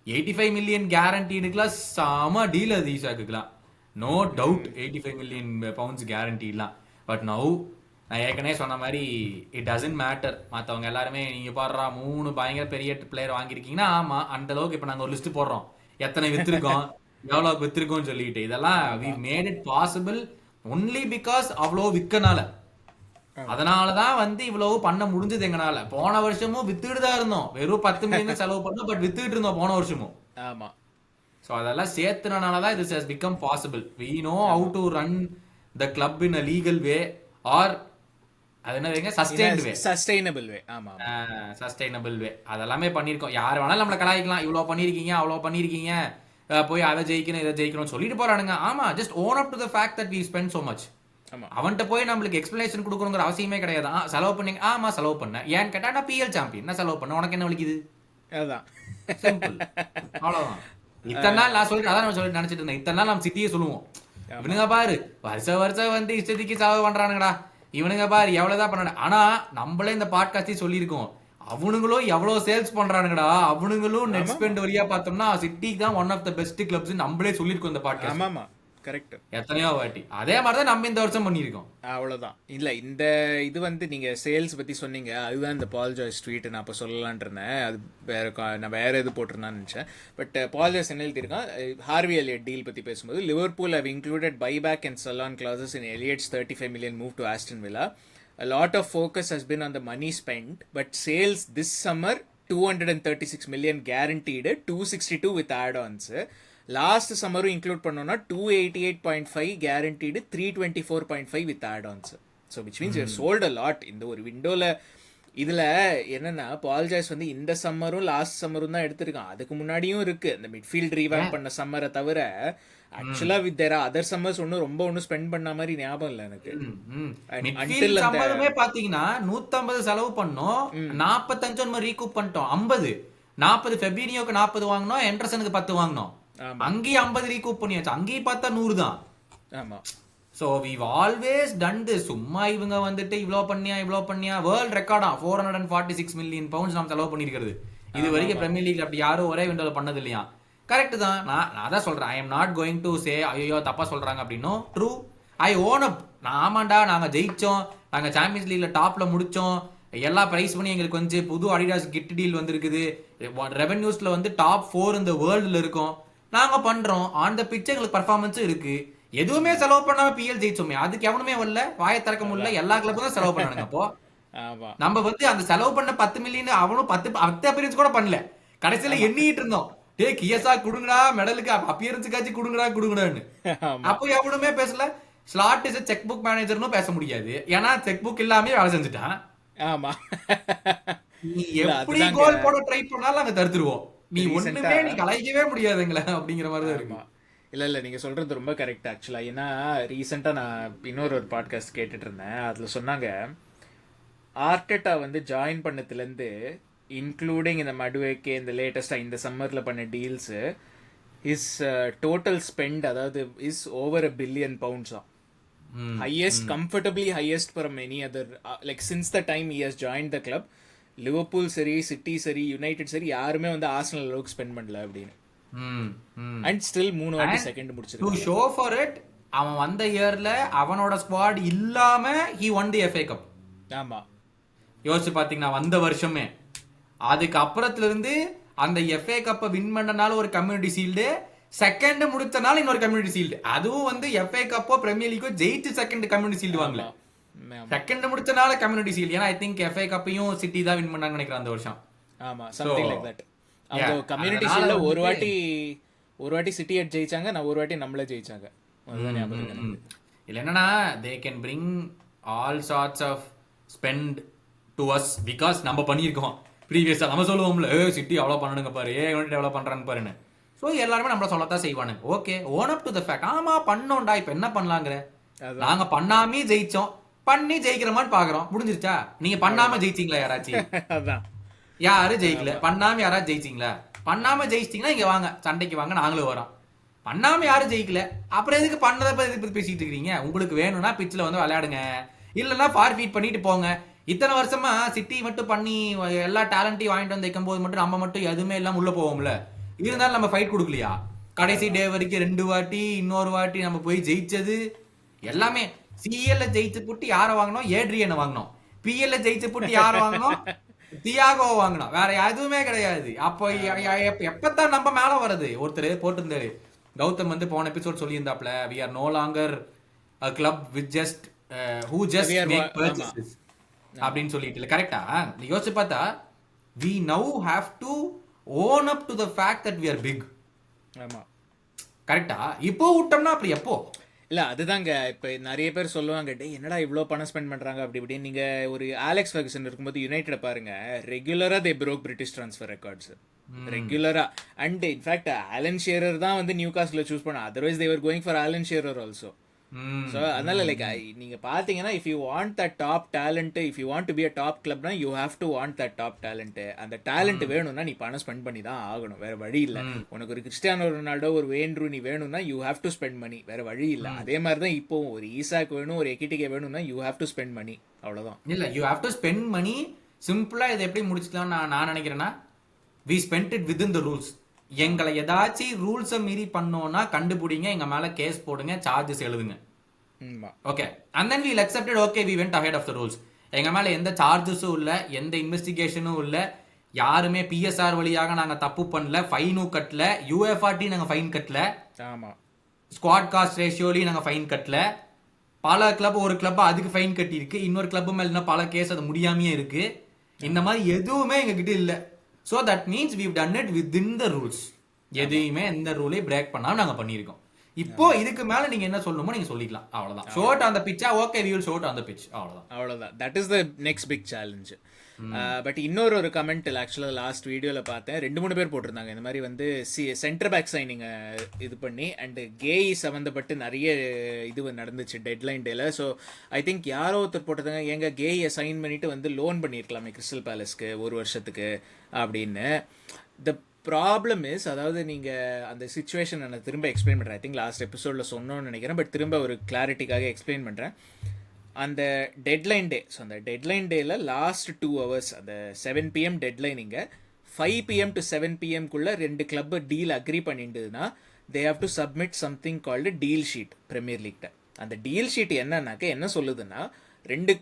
85 மில்லியன் கேரண்டீடுக்குலாம் செம டீல் அது ஈசாக்குலாம், நோ டவுட். 85 மில்லியன் பவுண்ட்ஸ் கேரண்டீலாம். பட் நவ் நான் ஏற்கனவே சொன்ன மாதிரி இட் டசன்ட் மேட்டர். மற்றவங்க எல்லாருமே நீங்க பாடுறா 3 பயங்கர பெரிய பிளேயர் வாங்கியிருக்கீங்கன்னா, ஆமா அந்த அளவுக்கு இப்போ நாங்கள் ஒரு லிஸ்ட் போடுறோம், எத்தனை வித்திருக்கோம் எவ்வளவு வித்திருக்கோம் சொல்லிட்டு. இதெல்லாம் we made it possible only because அவ்வளோ விற்கனால. அதனாலதான் வந்து இவ்வளவு பண்ண முடிஞ்சது எங்கனால. போன வருஷமும் வித்துட்டு தான் இருந்தோம், வெறும் 10 மில்லியன் செலவு பண்ணோம், பட் வித்துட்டு இருந்தோம் போன வருஷமும். ஆமா சோ அதெல்லாம் சேர்த்துனாலதான் this has become possible. We know how to run the club in a legal way or அது என்னதுங்க சஸ்டெயின்ட் வே. சஸ்டைனபிள் வே. ஆமா சஸ்டைனபிள் வே அதெல்லாமே பண்ணிருக்கோம். யார் வேணாலும் நம்மள கலாய்க்கலாம், இவ்வளவு பண்ணிருக்கீங்க அவ்வளவு பண்ணிருக்கீங்க, போய் அதை ஜெயிக்கணும் இதை ஜெயிக்கணும் சொல்லிட்டு போறானுங்க. ஆமா, just own up to the fact that we spend so much. அவன்கிட்ட போய் நம்மளுக்கு எக்ஸ்பிளனேஷன் கொடுக்கணுங்கிற அவசியமே கிடையாது. செலவு பண்ணீங்க, ஆமா செலவு பண்ண, ஏன்னு கேட்டா நான் PL சாம்பியன், நான் செலவு பண்ண, உனக்கு என்ன வலிக்குது, அதுதான் சிம்பிள், அவ்வளவுதான். இத்தனை நாள் நான் சொல்லிட்டு அதான் சொல்லி நினைச்சிட்டு இருந்தேன், இத்தனை நாள் நம்ம சிட்டியே சொல்லுவோம், இவனுங்க பாரு வருஷம் வந்து இஷ்டத்துக்கு செலவு பண்றானுங்கடா, இவனுங்க பாரு எவ்வளவுதான் பண்ண. ஆனா நம்மளே இந்த பாட்காஸ்டே சொல்லியிருக்கோம், அவனுங்களும் எவ்வளவு சேல்ஸ் பண்றானுங்கடா, அவனுங்களும் நெட் ஸ்பெண்ட் வழியா பார்த்தோம்னா சிட்டி தான் one of the best clubs நம்மளே சொல்லியிருக்கோம் இந்த பாட்காஸ்ட். ஆமா கரெக்ட், எத்தனையோ வாட்டி. அதே மாதிரிதான் நம்ம இந்த வருஷம் பண்ணிருக்கோம். அவ்வளவுதான். இல்ல இந்த இது வந்து நீங்க சேல்ஸ் பத்தி சொன்னீங்க, அதுதான் இந்த பால் ஜாய்ஸ் ட்வீட் நான் அப்ப சொல்லலான் இருந்தேன். அது நான் வேற எது போட்டிருந்தான்னு நினைச்சேன். பட் பால் ஜாய்ஸ் என்ன எழுதியிருக்கான், ஹார்வி எலியட் டீல் பத்தி பேசும்போது, Liverpool have included buyback and sell-on clauses in Elliott's 35 million move to Aston Villa. A lot of focus has been on the money spent, but sales this summer 236 million guaranteed, 262 with add-ons. Last சம்மரும் include பண்ணோம்னா 288.5 guaranteed, 324.5 with add-ons. So which means you sold a lot இந்த ஒரு விண்டோவில். இதில் என்னன்னா பால் Joyce வந்து இந்த சம்மரும் last சம்மரும் தான் எடுத்திருக்கான், அதுக்கு முன்னாடியும் இருக்கு இந்த மிட்ஃபீல்ட் ரீவேம் பண்ண சம்மரை தவிர. ஆக்சுவலா வித் தேர் அதர் சம்மர்ஸ் ஒன்னும் ஸ்பெண்ட் பண்ண மாதிரி ஞாபகம் இல்லை எனக்கு. சம்மருமே பாத்தீங்கன்னா 150 செலவு பண்ணோம், 45 நம்ம ரீகூப் பண்ணிட்டோம், 40 ஃபெபினியோக்கு 40 வாங்கினோம், எண்டர்சனுக்கு 10 வாங்கினோம், அங்கேயும் 50 ரீகூப் பண்ணியாச்சு, அங்கேயும் பார்த்தா 100 தான். ஆமா. So we've always done this. சும்மா இவங்க வந்துட்டு இவ்ளோ பண்ணியா வேர்ல்ட் ரெக்கார்டா 446 மில்லியன் பவுண்ட்ஸ் நாம் செலவு பண்ணிருக்கிறது இது வரைக்கும் பிரீமியர் லீக்ல. அப்படி யாரும் ஒரே விண்டோல பண்ணது இல்லையா? கரெக்ட் தான். நான் அதான் சொல்றேன், ஐ am not going to say ஐயோ தப்பா சொல்றாங்க அப்படின்னும். ட்ரூ, ஐ ஓன் அப். ஆமாண்டா, நாங்க ஜெயிச்சோம், நாங்க சாம்பியன்ஸ் லீக்ல டாப்ல முடிச்சோம், எல்லா பிரைஸ் பண்ணி எங்களுக்கு கொஞ்சம் புது அடிடாஸ் கிஃப்ட் டீல் வந்திருக்குது, ரெவென்யூஸ்ல வந்து டாப் 4 இந்த வேர்ல்டுல இருக்கும், நாங்க பண்றோம், ஆன் த பிட்ச் எங்களுக்கு பர்ஃபார்மன்ஸும் இருக்கு, எதுவுமே செலவு பண்ணாம PL ஜெயிச்சோமே, அதுக்கு எவனுமே வரல, வாயை திறக்க முடியல, எல்லா கிளப்பும் தான் செலவு பண்ணானுங்க. அப்போ நம்ம வந்து அந்த செலவு பண்ண 10 மில்லியன் அவனும் 10 அப்பியரன்ஸ் கூட பண்ணல, கடைசியில எண்ணிட்டு இருந்தோம், டே கியஸா குடுங்கடா, மெடலுக்கு அப்பியரன்ஸுக்காச்சும் குடுங்கடான்னு. அப்போ எவனுமே பேசல. ஸ்லாட் இஸ் செக் புக் மேனேஜர்னு பேச முடியாது, ஏன்னா செக் புக் இல்லாம வேலை செஞ்சுட்டான். ஆமா, நீ எப்படி கோல் போட ட்ரை பண்ணாலும் அங்க தடுத்துருவோம், நீ ஒண்ணுமே நீ கலாய்க்கவே முடியாதுங்களா அப்படிங்கிற மாதிரி தான் இருக்கு. இல்ல நீங்க சொல்றது ரொம்ப கரெக்ட் ஆக்சுவலா. ஏன்னா ரீசெண்டா நான் இன்னொரு பாட்காஸ்ட் கேட்டுட்டு இருந்தேன், அதுல சொன்னாங்க ஆர்டெட்டா வந்து ஜாயின் பண்ணதுல இருந்து இன்க்ளூடிங் இந்த மடுவேக்கே இந்த லேட்டஸ்டா இந்த சம்மர்ல பண்ண டீல்ஸ், இஸ் டோட்டல் ஸ்பெண்ட் அதாவது is over $1 billion highest, comfortably highest for many other like since the time he has joined the club. Liverpool சரி, சிட்டி சரி, யுனைடெட் சரி, யாருமே வந்து ஆர்சனல் அளவுக்கு ஸ்பெண்ட் பண்ணல அப்படின்னு. அண்ட் ஸ்டில் 3 வாட்டி செகண்ட் முடிச்சிருக்கான். டு ஷோ ஃபார் இட், அவன் வந்த இயர்ல அவனோட ஸ்குவாட் இல்லாம he won the FA Cup. ஆமா, யோசிச்சு பாத்தீங்கன்னா வந்த வருஷமே. அதுக்கு அப்புறத்துல இருந்து அந்த FA கப்பை வின் பண்ணனால ஒரு கம்யூனிட்டி ஷீல்டு, செகண்ட் முடிச்சனால இன்னொரு கம்யூனிட்டி ஷீல்டு, அதுவும் வந்து FA கப்போ பிரீமியர் லீக்கோ ஜெயிச்சு செகண்ட் கம்யூனிட்டி ஷீல்டு வாங்கல, செகண்ட் முடிச்சனால கம்யூனிட்டி ஷீல்ட். ஏன்னா ஐ திங்க் FA கப்பையும் சிட்டி தான் வின் பண்ணாங்க நினைக்கிறேன் அந்த வருஷம். ஆமா, சம்திங் லைக் தட். அந்த கம்யூனிட்டி ஷீல்ட்ல ஒரு வாட்டி சிட்டி ஜெயிச்சாங்க, நான் ஒரு வாட்டி நம்மளே ஜெயிச்சாங்க. அதுதான் ஞாபகம் இருக்கு. இல்ல என்னன்னா they can bring all sorts of spend to us because நம்ம பண்ணியிருக்கோம் ப்ரீவியஸா. நம்ம சொல்லுவோம்ல சிட்டி அவ்வளோ பண்ணணுங்க பாரு, யுனைடெட் எவ்வளோ பண்றாங்க பாருன்னு. ஸோ எல்லாருமே நம்மள சொல்லத்தான் செய்வானுங்க. Okay, own up to the fact. ஆமா பண்ணோம்டா, இப்ப என்ன பண்ணலாங்கிற, நாங்க பண்ணாமே ஜெயிச்சோம், பண்ணி ஜெயிக்கிறோமான்னு பாக்குறோம், முடிஞ்சிருச்சா? நீங்க பண்ணாம ஜெயிச்சீங்களா யாராச்சும்? யாரும் ஜெயிக்கல. பண்ணாம யாராச்சும் ஜெயிச்சீங்களா? பண்ணாம ஜெயிச்சிட்டீங்கன்னா இங்க வாங்க, சண்டைக்கு வாங்க, நாங்களும் வரோம். பண்ணாம யாரும் ஜெயிக்கல, அப்புறம் எதுக்கு பண்ணதை பத்தி பேசிட்டு இருக்கீங்க? உங்களுக்கு வேணும்னா பிச்சில் வந்து விளையாடுங்க, இல்லைன்னா ஃபார்ஃபீட் பண்ணிட்டு போங்க. இத்தனை வருஷமா சிட்டி மட்டும் பண்ணி எல்லா டேலண்ட்டையும் வாங்கிட்டு வந்து வைக்கும் போது மட்டும் நம்ம மட்டும் எதுவுமே எல்லாம் உள்ள போவோம்ல, இருந்தாலும் நம்ம ஃபைட் கொடுக்கலையா? கடைசி டே வரைக்கும் 2 வாட்டி, இன்னொரு வாட்டி நம்ம போய் ஜெயிச்சது எல்லாமே. சிஎல்ல ஜெயிச்சு புட்டு யாரை வாங்கினோம்? ஏட்ரியனை வாங்கினோம். பிஎல்ல ஜெயிச்சு புட்டு யாரை வாங்கினோம்? தியாகோ வாங்கினோம். வேற எதுவுமே கிடையாது. அப்போ எப்பதான் நம்ம மேல வருது? ஒருத்தர் போட்டிருந்தாரு, கௌதம் வந்து போன episode சொல்லியிருந்தாப்ல, we are no longer a club with just who just We are make ஆமா purchases அப்படின்னு சொல்லிட்டு இல்ல. கரெக்டா? யோசிச்சு பார்த்தா we now have to own up to the fact that we are big. ஆமா கரெக்டா? இப்போ விட்டோம்னா அப்படி எப்போ? இல்ல அதுதாங்க இப்ப நிறைய பேர் சொல்லுவாங்க டே என்னடா இவ்வளோ பணம் ஸ்பெண்ட் பண்றாங்க அப்படி இப்படின்னு. நீங்க ஒரு ஆலெக்ஸ் ஃபெர்குசன் இருக்கும்போது யுனைடெட் பாருங்க, ரெகுலரா they broke British transfer records ரெகுலரா. அண்ட் இன்ஃபேக்ட் ஆலன் ஷேரர் தான் வந்து நியூ காஸ்ட்ல சூஸ் பண்ண, otherwise they were going for Alan Shearer also. So அதனால லைக் நீங்க பாத்தீங்கன்னா if you want that top talent, if you want to be a top கிளப்னா you have to want that top talent. அந்த டேலண்ட் வேணும்னா நீ பணம் spend பண்ணி தான் ஆகணும், வேற வழி இல்லை. உனக்கு ஒரு கிறிஸ்டியானோ ரொனால்டோ ஒரு வேன் ரூனி வேணும்னா you have to spend money, வேற வழி இல்லை. அதே மாதிரி தான் இப்போ ஒரு ஈசாக் வேணும், ஒரு எக்கிட்டிகே வேணும்னா you have to spend money, அவ்வளவுதான். இல்ல you have to spend money. சிம்பிளா இதை எப்படி முடிச்சுக்கலாம் நான் நினைக்கிறேன்னா, we spent it within the rules. எங்களை ஏதாச்சும் ரூல்ஸை மீறி பண்ணோம்னா கண்டுபிடிங்க, எங்க மேல கேஸ் போடுங்க, சார்ஜஸ் எழுதுங்க. Okay, and then we'll accept it. Okay, we went ahead of the rules. எங்க மேல எந்த சார்ஜஸும் இல்ல, எந்த இன்வெஸ்டிகேஷனும் இல்ல, யாருமே பிஎஸ்ஆர் வழியாக நாங்க தப்பு பண்ணல, ஃபைனும் கட்டல, யூஎஃப்ஆர்டி நாங்க ஃபைன் கட்டல, ஆமா ஸ்குவாட் காஸ்ட் ரேஷியோலயும் நாங்க ஃபைன் கட்டல. பல கிளப், ஒரு கிளப் அதுக்கு ஃபைன் கட்டி இருக்கு, இன்னொரு கிளப் மேல பல கேஸ் அது முடியாமையே இருக்கு. இந்த மாதிரி எதுவுமே எங்க கிட்ட இல்ல. So that means we've done it within the rules. எதையுமே எந்த ரூலையும் பிரேக் பண்ணாம நாங்க பண்ணிருக்கோம். இப்போ இதுக்கு மேல நீங்க என்ன சொல்லணுமோ நீங்க சொல்லிக்கலாம், அவ்வளவுதான். ஷோட் ஆன் த பிச்சா, okay we will shoot on the pitch, அவ்வளவுதான். That is the next big challenge. But இன்னொரு கமெண்ட் ஆக்சுவலாக லாஸ்ட் வீடியோவில் பார்த்தேன், 2-3 பேர் போட்டிருந்தாங்க இந்த மாதிரி வந்து சென்டர் பேக் சைனிங்கை இது பண்ணி அண்ட் கேஇ சம்மந்தப்பட்டு நிறைய இது நடந்துச்சு டெட்லைன் டேல. ஸோ ஐ திங்க் யாரோ ஒருத்தர் போட்டிருந்தாங்க, எங்க கேஇயை சைன் பண்ணிட்டு வந்து லோன் பண்ணியிருக்கலாமே கிறிஸ்டல் பேலஸ்க்கு 1 வருஷத்துக்கு அப்படின்னு. த ப்ராப்ளம் இஸ், அதாவது நீங்கள் அந்த சுச்சுவேஷன் நான் திரும்ப எக்ஸ்பிளைன் பண்ணுறேன். ஐ திங்க் லாஸ்ட் எபிசோடில் சொன்னோன்னு நினைக்கிறேன், பட் திரும்ப ஒரு கிளாரிட்டிக்காக எக்ஸ்பிளைன் பண்ணுறேன். அந்த டெட்லைன் டே, ஸோ அந்த டெட்லைன் டேயில் லாஸ்ட் 2 hours, அந்த 7 PM டெட்லைன், இங்கே 5 PM to 7 PMக்குள்ளே 2 கிளப்பு டீல் அக்ரி பண்ணிட்டுதுன்னா they have to submit something called deal sheet Premier லீக்கிட்ட. அந்த டீல் ஷீட் என்னன்னாக்க என்ன சொல்லுதுன்னா, இந்த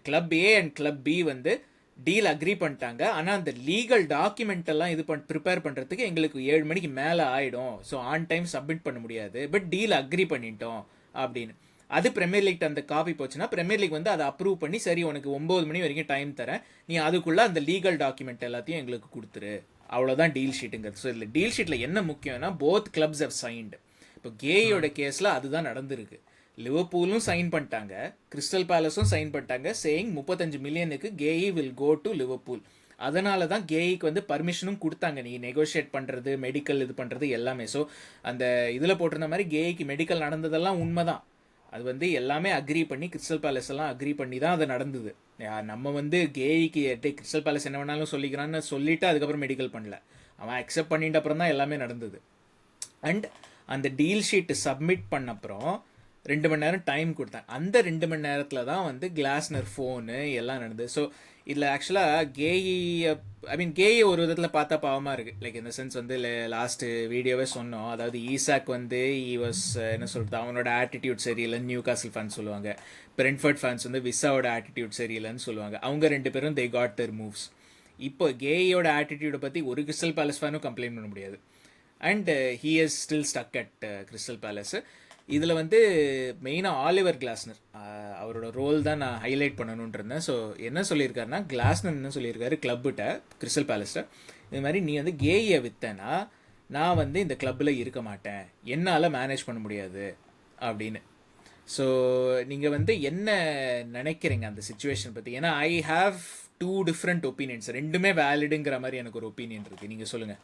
club A and club B வந்து டீல் அக்ரி பண்ணிட்டாங்க, ஆனால் அந்த லீகல் டாக்குமெண்ட் எல்லாம் இது ப்ரிப்பேர் பண்ணுறதுக்கு எங்களுக்கு 7 மணிக்கு மேலே ஆகிடும், ஸோ ஆன் டைம் சப்மிட் பண்ண முடியாது, பட் டீல் அக்ரி பண்ணிட்டோம் அப்படின்னு. அது பிரீமியர் லீக் அந்த காப்பி போச்சுன்னா பிரீமியர் லீக் வந்து அதை அப்ரூவ் பண்ணி, சரி உனக்கு 9 மணி வரைக்கும் டைம் தரேன், நீ அதுக்குள்ளே அந்த லீகல் டாக்குமெண்ட் எல்லாத்தையும் எங்களுக்கு கொடுத்துரு, அவ்வளோதான் டீல் ஷீட்டுங்கிறது. ஸோ இதில் டீல் ஷீட்டில் என்ன முக்கியம்னா, போத் கிளப்ஸ் ஹவ் சைன்டு. இப்போ கேயோட கேஸில் அதுதான் நடந்திருக்கு. லிவர்பூலும் சைன் பண்ணிட்டாங்க, கிறிஸ்டல் பேலஸும் சைன் பண்ணிட்டாங்க, சேயிங் 35 மில்லியனுக்கு Guehi will go to Liverpool. அதனால தான் கேஇக்கு வந்து பர்மிஷனும் கொடுத்தாங்க, நீ நெகோஷியேட் பண்ணுறது, மெடிக்கல் இது பண்ணுறது எல்லாமே. ஸோ அந்த இதில் போட்டிருந்த மாதிரி கேஇக்கு மெடிக்கல் நடந்ததெல்லாம் உண்மை தான். அது வந்து எல்லாமே அக்ரி பண்ணி, கிறிஸ்டல் பேலஸ் எல்லாம் அக்ரி பண்ணி தான் அது நடந்தது. நம்ம வந்து கேஇக்கு கிறிஸ்டல் பேலஸ் என்ன வேணாலும் சொல்லிக்கிறான்னு சொல்லிட்டு அதுக்கப்புறம் மெடிக்கல் பண்ணல, அவன் அக்செப்ட் பண்ணிட்ட அப்புறம் தான் எல்லாமே நடந்தது. அண்ட் அந்த டீல் ஷீட்டு சப்மிட் பண்ண அப்புறம் 2 மணி நேரம் டைம் கொடுத்தேன். அந்த 2 மணி நேரத்தில் தான் வந்து கிளாஸ்னர் ஃபோனு எல்லாம் நடந்தது. ஸோ இதில் ஆக்சுவலாக கேஇ ஒரு விதத்தில் பார்த்தா பாவமாக இருக்குது. லைக் இந்த சென்ஸ் வந்து லாஸ்ட்டு வீடியோவே சொன்னோம், அதாவது ஈசாக் வந்து என்ன சொல்கிறது, அவனோட ஆட்டிடியூட் சரியில்லைன்னு நியூ காசில் ஃபேன்ஸ் சொல்லுவாங்க, பிரென்ட்ஃபர்ட் ஃபேன்ஸ் வந்து விசாவோட ஆட்டிடியூட் சரியில்லைன்னு சொல்லுவாங்க. அவங்க 2 பேரும் தே காட் தேர் மூவ்ஸ். இப்போ கேஇயோட ஆட்டிடியூடை பற்றி ஒரு கிறிஸ்டல் பேலஸ் ஃபேனும் கம்ப்ளைண்ட் பண்ண முடியாது. And he is still stuck at Crystal palace. இதில் வந்து மெயினாக ஆலிவர் கிளாஸ்னர் அவரோட ரோல் தான் நான் ஹைலைட் பண்ணணுன்ட்டு இருந்தேன். ஸோ என்ன சொல்லியிருக்காருன்னா, கிளாஸ்னர் என்ன சொல்லியிருக்காரு கிளப்புகிட்ட, கிறிஸ்டல் பேலஸ்ட்டை, இது மாதிரி நீ வந்து கேஇயை விற்றேன்னா நான் வந்து இந்த கிளப்பில் இருக்க மாட்டேன், என்னால் மேனேஜ் பண்ண முடியாது அப்படின்னு. ஸோ நீங்கள் வந்து என்ன நினைக்கிறீங்க அந்த சுச்சுவேஷன் பற்றி? ஏன்னா ஐ ஹாவ் 2 டிஃப்ரெண்ட் ஒப்பீனியன்ஸ், ரெண்டுமே வேலிடுங்கிற மாதிரி எனக்கு ஒரு ஒப்பீனியன் இருக்குது, நீங்கள் சொல்லுங்கள்.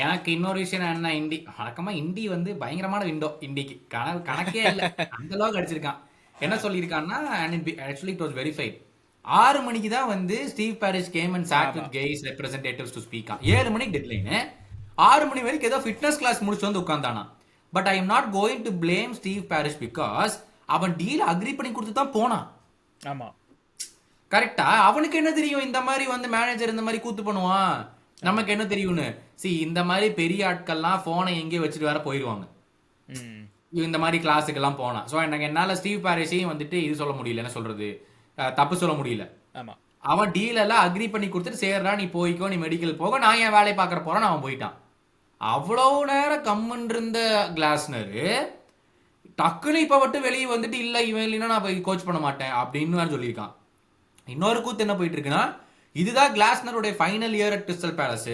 எனக்கு இன்னொரு விஷயம் என்ன, இண்டி வழக்கமா இண்டி வந்து பயங்கரமான விண்டோ, இண்டிக்கு கணக்கே இல்லை, அந்த அளவுக்கு அடிச்சிருக்கான். என்ன சொல்லியிருக்கான்னா, ஆக்சுவலி இட் வாஸ் வெரிஃபைட், 6 மணிக்கு தான் வந்து Steve Parish came and sat with his representatives to speak. 7 மணிக்கு டெட்லைன், 6 மணி வரைக்கும் ஏதோ ஃபிட்னஸ் கிளாஸ் முடிச்சு வந்து உட்காந்தானா. But I am not going to blame Steve Parish because அவன் டீல் அக்ரி பண்ணி கொடுத்து தான் போனான். ஆமா கரெக்டா? அவனுக்கு என்ன தெரியும் இந்த மாதிரி வந்து மேனேஜர் இந்த மாதிரி கூத்து பண்ணுவான், நமக்கு என்ன தெரியும்னு. இந்த மாதிரி பெரிய ஆட்கள்லாம் போனை எங்கேயும் வச்சுட்டு வேற போயிடுவாங்க இந்த மாதிரி கிளாஸுக்கெல்லாம் போனா. ஸோ எனக்கு என்னால் ஸ்டீவ் பாரிஷையும் வந்துட்டு இது சொல்ல முடியல, என்ன சொல்றது, தப்பு சொல்ல முடியல. அவன் டீல் எல்லாம் அக்ரி பண்ணி கொடுத்துட்டு, சேர்றா நீ போய்க்கோ, நீ மெடிக்கல் போக, நான் என் வேலையை பார்க்குற போறேன், அவன் போயிட்டான். அவ்வளவு நேரம் கம்முன்னு இருந்த கிளாஸ்னரு டக்குன்னு இப்ப மட்டும் வெளியே வந்துட்டு இல்ல இவன் இல்லைன்னா நான் போய் கோச் பண்ண மாட்டேன் அப்படின்னு வேற சொல்லியிருக்கான். இன்னொரு கூத்து என்ன போயிட்டு இருக்குன்னா, இதுதான் கிளாஸ்னருடைய final year at Crystal Palace,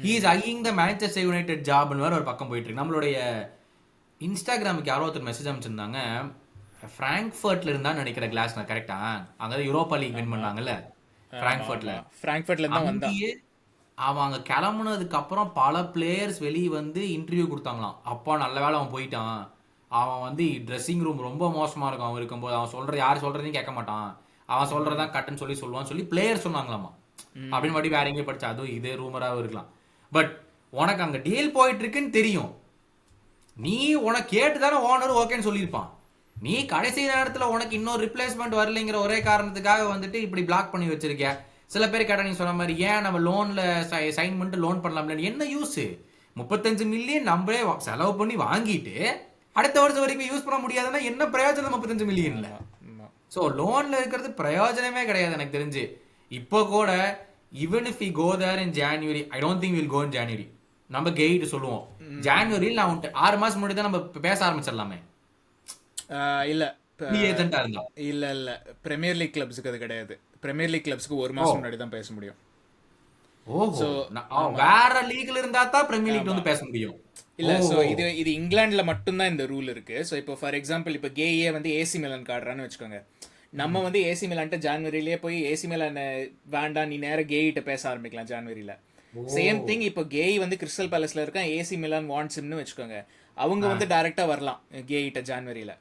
he is eyeing the Manchester United ஜாப்னு வேற ஒரு பக்கம் போயிட்டு இருக்கு. நம்மளுடைய இன்ஸ்டாகிராமுக்கு யாரோ ஒருத்தர் மெசேஜ் அமைச்சிருந்தாங்க, பிராங்க்ஃபர்ட்ல இருந்தா நினைக்கிற கிளாஸ்னர், கரெக்டா? அங்க யூரோப்பா லீக் வின் பண்ணாங்கல்ல பிராங்க்ஃபர்ட்ல. பிராங்க்ஃபர்ட்ல தான் வந்தான். அங்கேயே அவன் அங்க கிளம்புனதுக்கு அப்புறம் பல பிளேயர்ஸ் வெளியே வந்து இன்டர்வியூ கொடுத்தாங்களாம். அப்பா நல்ல வேளை அவன் போயிட்டான், அவன் வந்து ட்ரெஸ்ஸிங் ரூம் ரொம்ப மோசமா இருக்கும் அவன் இருக்கும்போது, அவன் சொல்ற யார் சொல்றதையும் கேட்க மாட்டான், அவன் சொல்றதான் கட்டுன்னு சொல்லுவான்னு சொல்லி பிளேயர் சொன்னாங்களாமா. அப்படின்னு மட்டும் வேற எங்கேயும் படிச்சா, அதுவும் இதே ரூமராகவும் இருக்கலாம். பட் உனக்கு அங்க டீல் போயிட்டு இருக்குன்னு தெரியும், நீ உனக்கு கேட்டு தானே ஓனர் ஓகேன்னு சொல்லியிருப்பான். நீ கடைசி நேரத்துல உனக்கு இன்னொரு ரிப்ளேஸ்மெண்ட் வரலைங்கிற ஒரே காரணத்துக்காக வந்துட்டு இப்படி பிளாக் பண்ணி வச்சிருக்க. சில பேர் கேட்டா நீ சொன்ன மாதிரி ஏன் நம்ம லோன்ல சைன் பண்ணிட்டு லோன் பண்ணலாம்ல, என்ன யூஸ்? 35 மில்லியன் நம்மளே செலவு பண்ணி வாங்கிட்டு அடுத்த வருஷம் வரைக்கும் யூஸ் பண்ண முடியாதுன்னா என்ன பிரயோஜனம் 35 மில்லியன்ல? ஸோ லோன்ல இருக்கிறது பிரயோஜனமே கிடையாது எனக்கு தெரிஞ்சு. இப்போ கூட even if we go there in January, I don't think will go in January. நம்ம கெயிட்டு சொல்லுவோம் ஜான்வரியில், நான் 6 மாசம் முன்னாடி தான் நம்ம பேச ஆரம்பிச்சிடலாமே. இல்ல ஏஜென்ட்டா இருந்தா இல்ல இல்ல பிரீமியர் லீக் கிளப்ஸ்க்கு அது கிடையாது. பிரீமியர் லீக் கிளப்ஸ்க்கு ஒரு மாசம் முன்னாடி தான் பேச முடியும். ஓஹோ, வேற லீக்ல இருந்தா தான் பிரீமியர் லீக் வந்து பேச முடியும். இல்ல சோ இது இங்கிலாந்துல மட்டும் தான் இந்த ரூல் இருக்கு. சோ இப்போ ஃபார் எக்ஸாம்பிள் இப்போ கேஏ வந்து ஏசி மிலான் காடுறான்னு வச்சுக்கோங்க. நம்ம வந்து ஏசி மிலான்ட்ட ஜான்வரியிலேயே போய் ஏசி மிலான் வேண்டாம் நீ நேரம் கேயிட்ட பேச ஆரம்பிக்கலாம் ஜான்வரியில. சேம் திங் இப்போ கேய் வந்து கிறிஸ்டல் பேலஸ்ல இருக்கான், ஏசி மிலான் வாண்ட்ஸ் ஹிம்னு வச்சுக்கோங்க. அவங்க வந்து டைரக்டா வரலாம் கேயிட்ட ஜான்வரியில.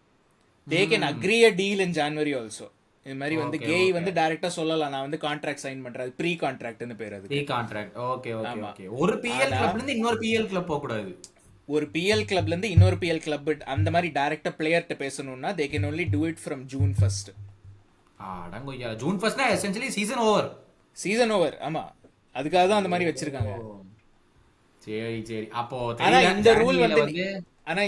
They can agree a deal in January also. இது மாதிரி வந்து கேய் வந்து டைரக்டா சொல்லலாம் நான் வந்து கான்ட்ராக்ட் சைன் பண்றேன், ப்ரீ கான்ட்ராக்ட்னு பேர் அது. Pre contract. Okay okay okay. ஒரு பிஎல் கிளப்ல இருந்து இன்னொரு பிஎல் கிளப் போக கூடாது. ஒரு பிஎல் கிளப்ல இருந்து இன்னொரு பிஎல் கிளப் அந்த மாதிரி டைரக்டா பிளேயர்ட்ட பேசணும்னா they can only do it from June 1st. அடங்கோய்யா, June 1st essentially season over. Season over, ஆமா. அதுக்காக தான் அந்த மாதிரி வச்சிருக்காங்க. சரி சரி. அப்போ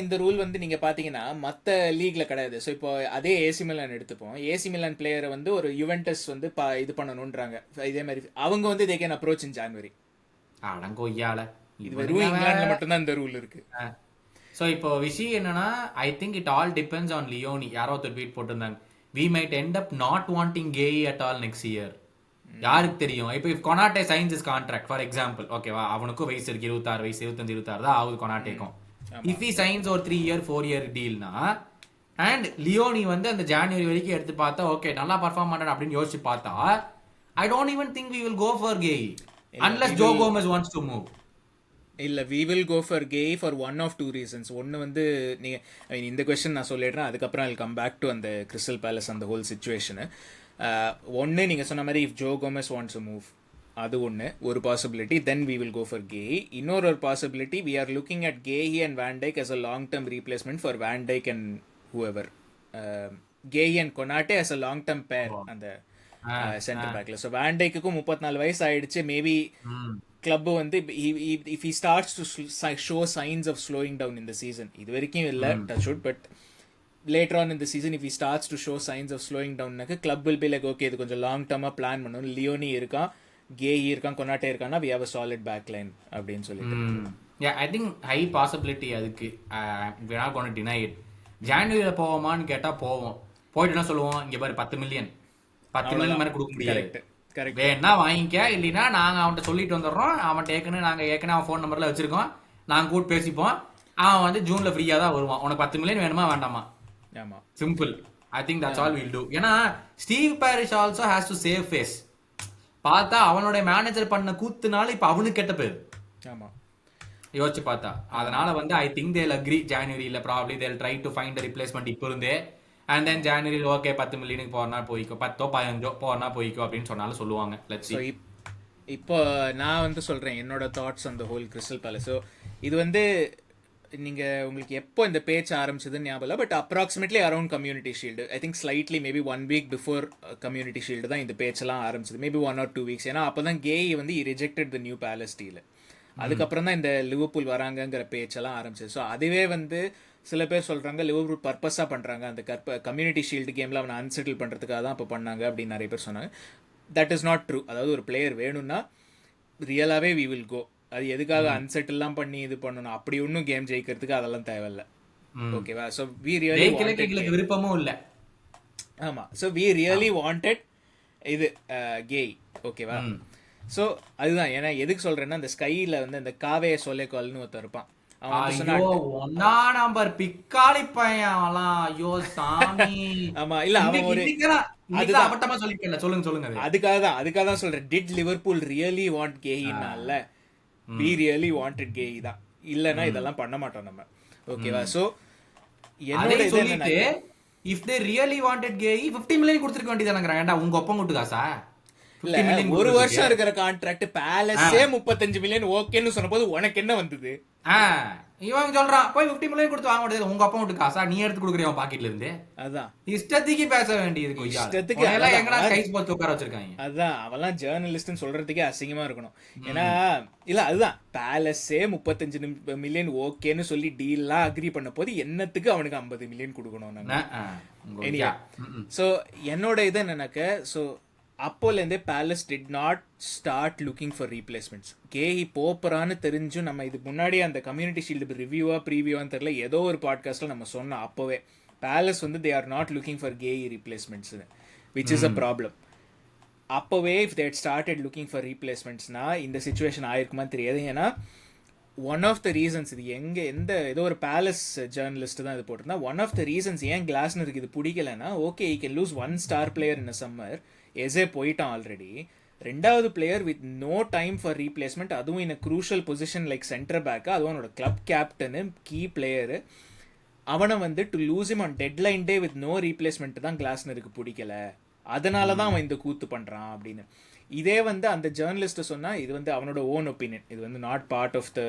இந்த ரூல் வந்து நீங்க பாத்தீங்கன்னா மத்த லீக்ல கிடையாது. ஸோ இப்போ அதே ஏசி மிலான் எடுத்துப்போம். ஏசி மிலான் பிளேயரை வந்து ஒரு யுவென்டஸ் வந்து இது பண்ணணும்ன்றாங்க. இதே மாதிரி அவங்க வந்து they can approach in January. அடங்கோய்யால, இது வெறும் இங்கிலாந்துல மட்டும் தான் இந்த ரூல் இருக்கு. ஸோ இப்போ விஷயம் என்னன்னா, I think it all depends on Leoni. யாரோ ஒருத்தர் ட்வீட் போட்டிருந்தாங்க, we might end up not wanting Gay at all next year. யாருக்கு தெரியும்? இப்போ if கொனாட்டே science is contract for example, ஓகேவா, அவனுக்கும் வயசு இருக்கு, 26 வயசு 25-26 தான் ஆகுது கொனாட்டேக்கும். இஃப் ஹி சைன்ஸ் ஒரு 3 இயர் 4 இயர் டீல்னா, அண்ட் லியோனி வந்து அந்த ஜான்வரி வரைக்கும் எடுத்து பார்த்தா ஓகே நல்லா பர்ஃபார்ம் பண்றான் அப்படின்னு யோசிச்சு பார்த்தா, I don't even think we will go for Gay unless Joe Gomez wants to move. இல்ல we will go for Gay for one of two reasons. ஒன்னு வந்து நீங்க இந்த கொஸ்டின் நான் சொல்லிடுறேன், அதுக்கப்புறம் I'll come back to அந்த கிறிஸ்டல் பேலஸ் அந்த ஹோல் சிச்சுவேஷனு. ஒன்று நீங்கள் சொன்ன மாதிரி if Joe Gomez wants a move, அது ஒன்று ஒரு possibility. Then we will go for Guehi. இன்னொரு possibility, we are looking at Guehi and Van Dijk as a long term replacement for Van Dijk and whoever. Guehi and Konate as a long term pair அந்த centre பேக்ல. So van டைக்குக்கும் 34 வயசு ஆயிடுச்சு. Maybe club வந்து if he starts to show signs of slowing down இந்த season, இது வரைக்கும் இல்லை touch wood, but later on in the season if he starts to show signs of slowing down, the club will be like okay இது கொஞ்சம் long derma plan பண்ணணும். லியோனி இருக்கான், Kai இருக்கான், கொனாட்டே இருக்கான்னா we have a solid back line அப்படின்னு சொல்லிட்டு. yeah, I think high possibility அதுக்கு. we are not going to deny it. ஜான்வரியில போவோமான்னு கேட்டா போவோம். போயிட்டு என்ன சொல்லுவோம், இங்க பாரு 10 மில்லியன் மாதிரி கொடுக்க முடியாது, வேணா வாங்கிக்க, இல்லைன்னா நாங்க அவன்கிட்ட சொல்லிட்டு வந்துடுறோம், அவன் நாங்க ஏற்கனவே அவன் ஃபோன் நம்பர்ல வச்சிருக்கோம், நாங்க கூட்டு பேசிப்போம், அவன் வந்து ஜூன்ல ஃப்ரீயா தான் வருவான், உனக்கு 10 மில்லியன் வேணுமா வேண்டாமா, simple. I think that's all will do. ஏன்னா Steve Parish also has to save face. பார்த்தா அவனோட மேனேஜர் பண்ண கூத்துனால இப்ப அவனுக்கு கெட்ட பேர். ஆமா, யோசிச்சு பார்த்தா. அதனால வந்து ஐ திங்க் தேல் அக்ரி ஜான்வரியில probably they'll try to find replacement இப்போ இருந்தே. அண்ட் தென் ஜான்வரியில் ஓகே 10 மில்லியனுக்கு போறனா போய்க்கோ, 10 15 போறனா போய்க்கோ அப்படின்னு சொன்னாலும் சொல்லுவாங்க. Let's see. இப்போ நான் வந்து சொல்றேன் என்னோட தாட்ஸ் அந்த ஹோல் கிறிஸ்டல் பேலஸ். ஸோ இது வந்து நீங்கள் உங்களுக்கு எப்போ இந்த பேச்சு ஆரம்பிச்சதுன்னு ஞாபகம் இல்லை, but approximately around community shield, I think slightly maybe 1 week before community shield தான் இந்த பேச்செல்லாம் ஆரம்பிச்சது, மேபி 1 or 2 வீக்ஸ். ஏன்னா அப்போ தான் கேய் வந்து rejected the new palace deal. அதுக்கப்புறம் தான் இந்த லிவர்பூல் வராங்கங்கிற பேச்செல்லாம் ஆரம்பிச்சது. ஸோ அதுவே வந்து சில பேர் சொல்கிறாங்க லிவர்பூல் பர்பஸாக பண்ணுறாங்க, அந்த கம்யூனிட்டி ஷீல்டு கேமில் அவனை அன்செட்டில் பண்ணுறதுக்காக தான் இப்போ பண்ணாங்க அப்படின்னு நிறைய பேர் சொன்னாங்க. That is not true. அதாவது ஒரு பிளேயர் வேணும்னா ரியலாகவே வி வில் கோ. அது எதுக்காக அன்செட்டில்லாம் பண்ணி இது பண்ணணும், அப்படி ஒன்றும் கேம் ஜெயிக்கிறதுக்கு அதெல்லாம் தேவையில்லை. ஓகேவா. ஸோ வி ரியலி ஜெயிக்கிறதுக்கு எங்களுக்கு விருப்பமும் இல்ல. ஆமா. ஸோ வி ரியலி வாண்டட் இது கேய். ஓகேவா. ஸோ அதுதான் ஏன்னா எதுக்கு சொல்றேன்னா அந்த ஸ்கைல வந்து அந்த காவே சொலேகால்னு ஒருத்தர் இருப்பான். அவன் வந்து சொன்னா ஐயோ, ஒன்னா நம்பர் பிக்காளி பையன் அவன்லாம். ஐயோ சாமி. ஆமா இல்ல அவன் ஒரு இன்னைக்கு அபட்டமா சொல்லிருக்கேன். சொல்லுங்க அது. அதுக்காக தான் சொல்றேன். டிட் லிவர்பூல் ரியலி வாண்ட் கேயினால வி ரியலி வாண்டட் கேய் தான். இல்லனா இதெல்லாம் பண்ண மாட்டோம் நம்ம. ஓகேவா. சோ என்னோட இது என்னன்னா if they really wanted Guehi 50 million கொடுத்திருக்க வேண்டியதானங்கறாங்க. ஏன்டா உங்க ஒப்பம் கூட்டு காசா? இல்ல ஒரு வருஷம் இருக்கிற கான்ட்ராக்ட் பேலஸே 35 மில்லியன் ஓகேன்னு சொன்னபோது உனக்கு என்ன வந்தது? இவன் சொல்றான் போய் 50 மில்லியன் கொடுத்து வாங்க முடியாது. உங்க அப்பா வீட்டு காசா நீ எடுத்து கொடுக்குறியா பாக்கெட்ல இருந்து? அதான் இஷ்டத்துக்கு பேச வேண்டியது. இஷ்டத்துக்கு எல்லாம் எங்கடா கைஸ் போட்டு உட்கார வச்சிருக்காங்க. அதான் அவெல்லாம் ஜேர்னலிஸ்ட்னு சொல்றதுக்கே அசிங்கமா இருக்கணும். ஏன்னா இல்ல அதுதான் பேலஸே 35 மில்லியன் ஓகேன்னு சொல்லி டீல்லாம் அக்ரி பண்ண போது என்னத்துக்கு அவனுக்கு 50 மில்லியன் கொடுக்கணும் நாங்க. சோ என்னோட இது என்னன்னாக்க ஸோ அப்போலேருந்தே Palace did not start looking for replacements. Guehi போப்பரான்னு தெரிஞ்சும் நம்ம இதுக்கு முன்னாடி அந்த கம்யூனிட்டி ஷீல்டு ரிவ்யூவா ப்ரீவியூவான்னு தெரியல ஏதோ ஒரு பாட்காஸ்ட்டில் நம்ம சொன்னோம் அப்போவே பேலஸ் வந்து they are not looking for Guehi ரீப்ளேஸ்மெண்ட்ஸ்னு விச் இஸ் அ ப்ராப்ளம். அப்போவே if they'd started looking for ரீப்ளேஸ்மெண்ட்ஸ்னா இந்த சுச்சுவேஷன் ஆயிருக்குமா தெரியாது. ஏன்னா ஒன் ஆஃப் த ரீசன்ஸ் இது ஏதோ ஒரு பேலஸ் ஜேர்னலிஸ்ட் தான் இது போட்டிருந்தா ஒன் ஆஃப் த ரீசன்ஸ் ஏன் கிளாஸ்னருக்கு இது பிடிக்கலன்னா okay you can lose one star player in a summer. Eze போயிட்டான் ஆல்ரெடி. ரெண்டாவது player with no time for replacement, அதுவும் in a crucial position like centre back, அதுவும் அவனோட கிளப் கேப்டனு கீ பிளேயரு. அவனை வந்து to lose him on deadline day with no replacement தான் கிளாஸ்னருக்கு பிடிக்கல. அதனால தான் அவன் இந்த கூத்து பண்ணுறான் அப்படின்னு. இதே வந்து அந்த ஜேர்னலிஸ்ட்டை சொன்னால் இது வந்து அவனோட ஓன் ஒப்பீனியன், இது வந்து நாட் பார்ட் ஆஃப் த